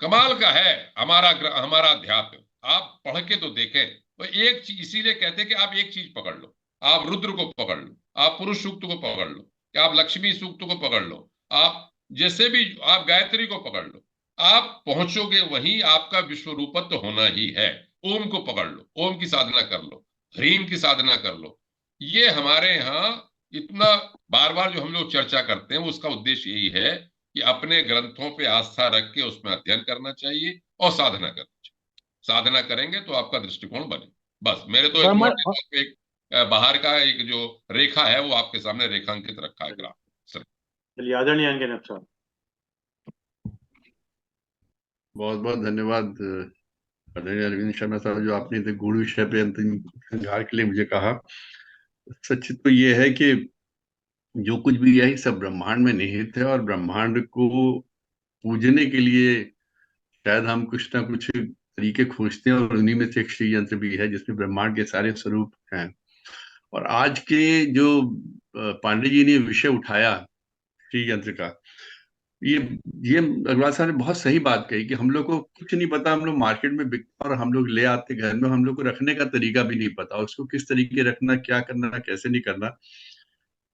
कमाल का है हमारा अध्यात्म। आप पढ़ के तो देखें। तो एक चीज इसीलिए कहते हैं कि आप एक चीज पकड़ लो, आप रुद्र को पकड़ लो, आप पुरुष सूक्त को पकड़ लो, आप लक्ष्मी सूक्त को पकड़ लो, आप जैसे भी आप गायत्री को पकड़ लो, आप पहुंचोगे वहीं। आपका विश्व रूपत्व होना ही है। ओम को पकड़ लो, ओम की साधना कर लो, ह्रीम की साधना कर लो। ये हमारे यहाँ इतना बार बार जो हम लोग चर्चा करते हैं उसका उद्देश्य यही है कि अपने ग्रंथों पे आस्था रख के उसमें अध्ययन करना चाहिए और साधना करना चाहिए। साधना करेंगे तो आपका दृष्टिकोण बने। बस मेरे तो एक मोटे तौर पे एक बाहर का एक जो रेखा है वो आपके सामने रेखांकित रखा है ग्राफ। चलिए आदरणीय अंजन साहब। बहुत बहुत धन्यवाद आदरणीय अरविंद शर्मा साहब, जो आपने इतने गूढ़ विषय पे अंतिम संचार के लिए मुझे कहा। सच तो ये है कि जो कुछ भी है सब ब्रह्मांड में निहित है, और ब्रह्मांड को पूजने के लिए शायद हम कुछ ना कुछ तरीके खोजते हैं, और उन्हीं में से एक श्री यंत्र भी है जिसमें ब्रह्मांड के सारे स्वरूप हैं। और आज के जो पांडे जी ने विषय उठाया श्री यंत्र का, ये अग्रवाल साहब ने बहुत सही बात कही कि हम लोग को कुछ नहीं पता। हम लोग मार्केट में बिकता और हम लोग ले आते घर में, हम लोग को रखने का तरीका भी नहीं पता, उसको किस तरीके रखना, क्या करना, कैसे नहीं करना।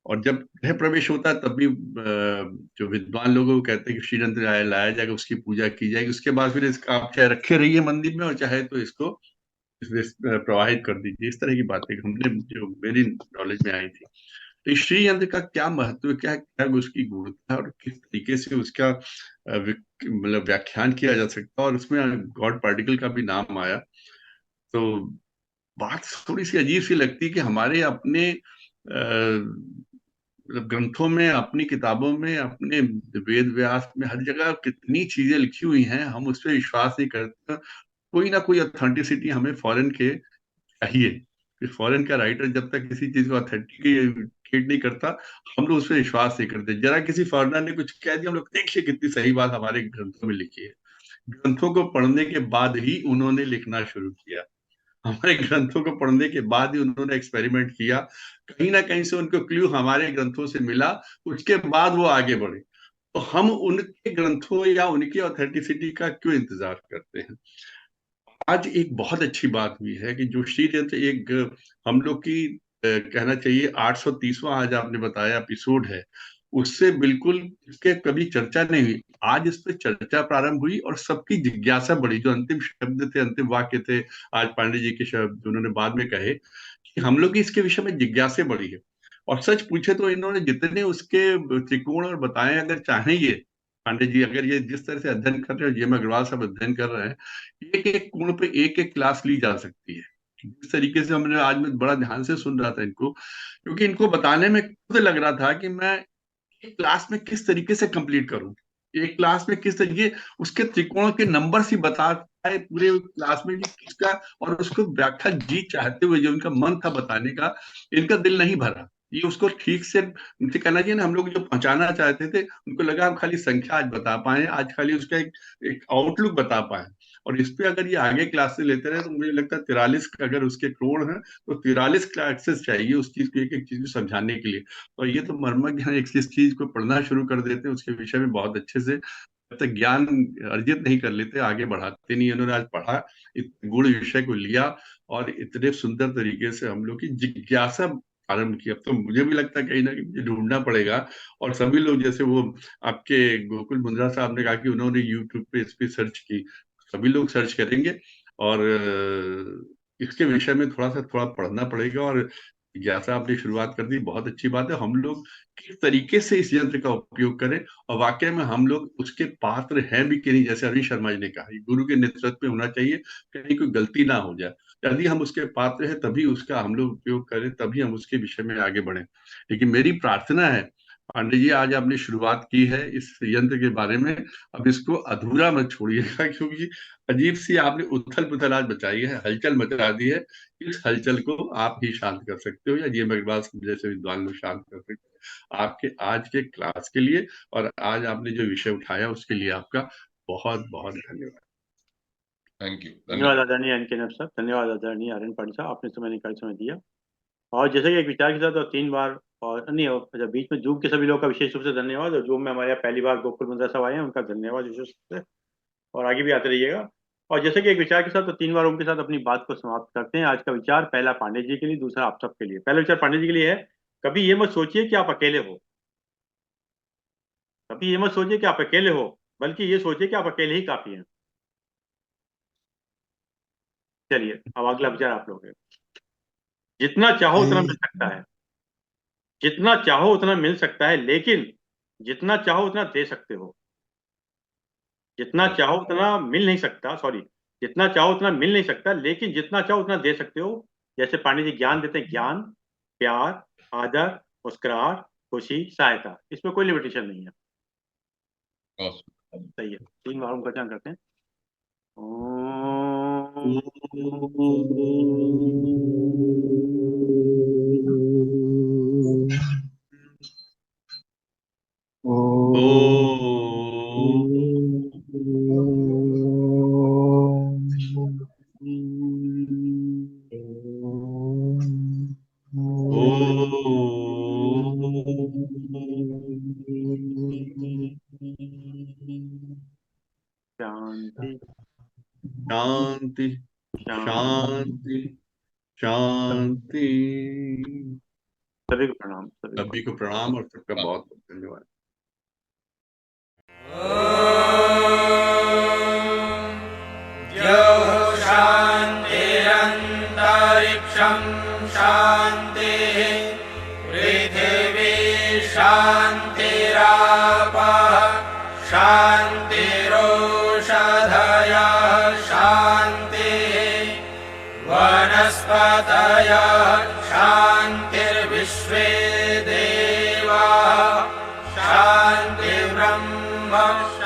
और जब गृह प्रवेश होता है तब भी जो विद्वान लोग कहते हैं कि श्री यंत्र लाया जाएगा, उसकी पूजा की जाएगी, उसके बाद फिर इसका आप चाहे रखे रहिए मंदिर में और चाहे तो इसको प्रवाहित कर दीजिए। इस तरह की बातें हमने जो मेरी नॉलेज में आई थी। तो श्री यंत्र का क्या महत्व है, क्या क्या उसकी गुणता है और किस तरीके से उसका मतलब व्याख्यान किया जा सकता है, और उसमें गॉड पार्टिकल का भी नाम आया। तो बात थोड़ी सी अजीब सी लगती है कि हमारे अपने मतलब ग्रंथों में, अपनी किताबों में, अपने वेद व्यास में, हर जगह कितनी चीजें लिखी हुई हैं, हम उस पर विश्वास नहीं करते। कोई ना कोई ऑथेंटिसिटी हमें फॉरेन के चाहिए। कि फॉरेन का राइटर जब तक किसी चीज को ऑथेंटिकेट नहीं करता, हम लोग उस पर विश्वास नहीं करते। जरा किसी फॉरेनर ने कुछ कह दिया, हम लोग देखिए कितनी सही बात हमारे ग्रंथों में लिखी है। ग्रंथों को पढ़ने के बाद ही उन्होंने लिखना शुरू किया। हमारे ग्रंथों को पढ़ने के बाद ही उन्होंने एक्सपेरिमेंट किया। कहीं ना कहीं से उनको क्लू हमारे ग्रंथों से मिला, उसके बाद वो आगे बढ़े। तो हम उनके ग्रंथों या उनकी ऑथेंटिसिटी का क्यों इंतजार करते हैं? आज एक बहुत अच्छी बात हुई है कि जो श्री यंत्र एक हम लोग की कहना चाहिए 830वां आज आपने बताया एपिसोड है, उससे बिल्कुल इसके कभी चर्चा नहीं हुई। आज इस पर चर्चा प्रारंभ हुई और सबकी जिज्ञासा बढ़ी। जो अंतिम शब्द थे, अंतिम वाक्य थे आज पांडे जी के शब्द उन्होंने बाद में कहे, कि हम लोग की इसके विषय में जिज्ञासा बढ़ी है। और सच पूछे तो इन्होंने जितने उसके त्रिकोण और बताए, अगर चाहें ये पांडे जी, अगर ये जिस तरह से अध्ययन कर रहे हैं, जेम अग्रवाल साहब अध्ययन कर रहे हैं, एक एक कोण पे एक एक क्लास ली जा सकती है। जिस तरीके से हमने आज, मैं बड़ा ध्यान से सुन रहा था इनको, क्योंकि इनको बताने में खुद लग रहा था कि मैं एक क्लास में किस तरीके से कंप्लीट करूं, एक क्लास में किस तरीके उसके त्रिकोण के नंबर ही बता पाए पूरे क्लास में कि किसका, और उसको व्याख्या जी चाहते हुए जो उनका मन था बताने का, इनका दिल नहीं भरा। ये उसको ठीक से उनसे कहना चाहिए ना, हम लोग जो पहुंचाना चाहते थे, उनको लगा हम खाली संख्या आज बता पाए, आज खाली उसका एक आउटलुक बता पाए। और इस पे अगर ये आगे क्लासेस लेते रहे तो मुझे लगता है 43 अगर उसके करोड़ हैं तो 43 क्लासेस चाहिए उस चीज को, एक एक चीज को समझाने के लिए। और ये तो मर्मज्ञ हैं, एक चीज को पढ़ना शुरू कर देते हैं, उसके विषय में बहुत अच्छे से जब तक ज्ञान अर्जित नहीं कर लेते आगे बढ़ाते नहीं। उन्होंने आज पढ़ा, गुण विषय को लिया और इतने सुंदर तरीके से हम लोग की जिज्ञासा आरंभ की। अब तो मुझे भी लगता है कहीं ना कहीं मुझे ढूंढना पड़ेगा। और सभी लोग, जैसे वो आपके गोकुल मुंद्रा साहब ने कहा कि उन्होंने यूट्यूब पे इस पे सर्च की, सभी लोग सर्च करेंगे और इसके विषय में थोड़ा पढ़ना पड़ेगा। और जिज्ञासा आपने शुरुआत कर दी, बहुत अच्छी बात है। हम लोग किस तरीके से इस यंत्र का उपयोग करें और वाकई में हम लोग उसके पात्र हैं भी कि नहीं। जैसे अरविंद शर्मा जी ने कहा, ये गुरु के नेतृत्व में होना चाहिए, कहीं कोई गलती ना हो जाए। यदि हम उसके पात्र हैं तभी उसका हम लोग उपयोग करें, तभी हम उसके विषय में आगे बढ़े। लेकिन मेरी प्रार्थना है पांडे जी, आज आपने शुरुआत की है इस यंत्र के बारे में, अब इसको अधूरा मत छोड़िएगा, क्योंकि अजीब सी आपने उथल पुथल आज बचाई है, हलचल मचा दी है। इस हलचल को आप ही शांत कर सकते हो, या ये मेघवाल जैसे विद्वान लोग शांत कर सकते हो। आपके आज के क्लास के लिए और आज आपने जो विषय उठाया उसके लिए आपका बहुत बहुत धन्यवाद। Thank you. धन्यवाद आदरणीय एनके नब साहब, धन्यवाद आदरणीय आर्यन पांडे साहब, आपने समय निकाल समय दिया। और जैसे कि एक विचार के साथ और 3 बार और नहीं अच्छा, बीच में जूम के सभी लोगों का विशेष रूप से धन्यवाद। और जूम में हमारे यहाँ पहली बार गोकुल मुंद्रा साहब आए हैं, उनका धन्यवाद विशेष रूप से, और आगे भी आते रहिएगा। और जैसे कि एक विचार के साथ तो 3 बार उनके साथ अपनी बात को समाप्त करते हैं। आज का विचार पहला पांडे जी के लिए, दूसरा आप सबके लिए। पहला विचार पांडे जी के लिए है, कभी ये मत सोचिए कि आप अकेले हो, कभी ये मत सोचिए कि आप अकेले हो, बल्कि ये सोचिए कि आप अकेले ही काफी हैं। चलिए अब अगला विचार आप लोग, जितना चाहो उतना मिल सकता है, जितना चाहो उतना मिल सकता है, लेकिन जितना चाहो उतना दे सकते हो। जितना चाहो उतना मिल नहीं सकता, सॉरी, जितना चाहो उतना मिल नहीं सकता, लेकिन जितना चाहो उतना दे सकते हो। जैसे पांडे जी ज्ञान देते हैं, ज्ञान, प्यार, आदर, मुस्कुराहट, खुशी, सहायता, इसमें कोई लिमिटेशन नहीं है। सही है। 3 बार उनका ध्यान करते हैं। शांति शांति शांति शांति। सभी को प्रणाम, सभी को प्रणाम और सबका बहुत बहुत धन्यवाद। शांतिरन्तरिक्षं शान्तिः पृथिवी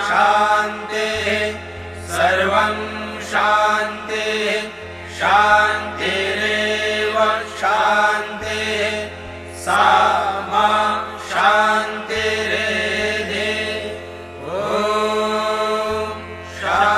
शान्तिः सर्वं शान्तिः शान्तिरेव शान्तिः सा मा शान्तिरेधि ॐ शान्तिः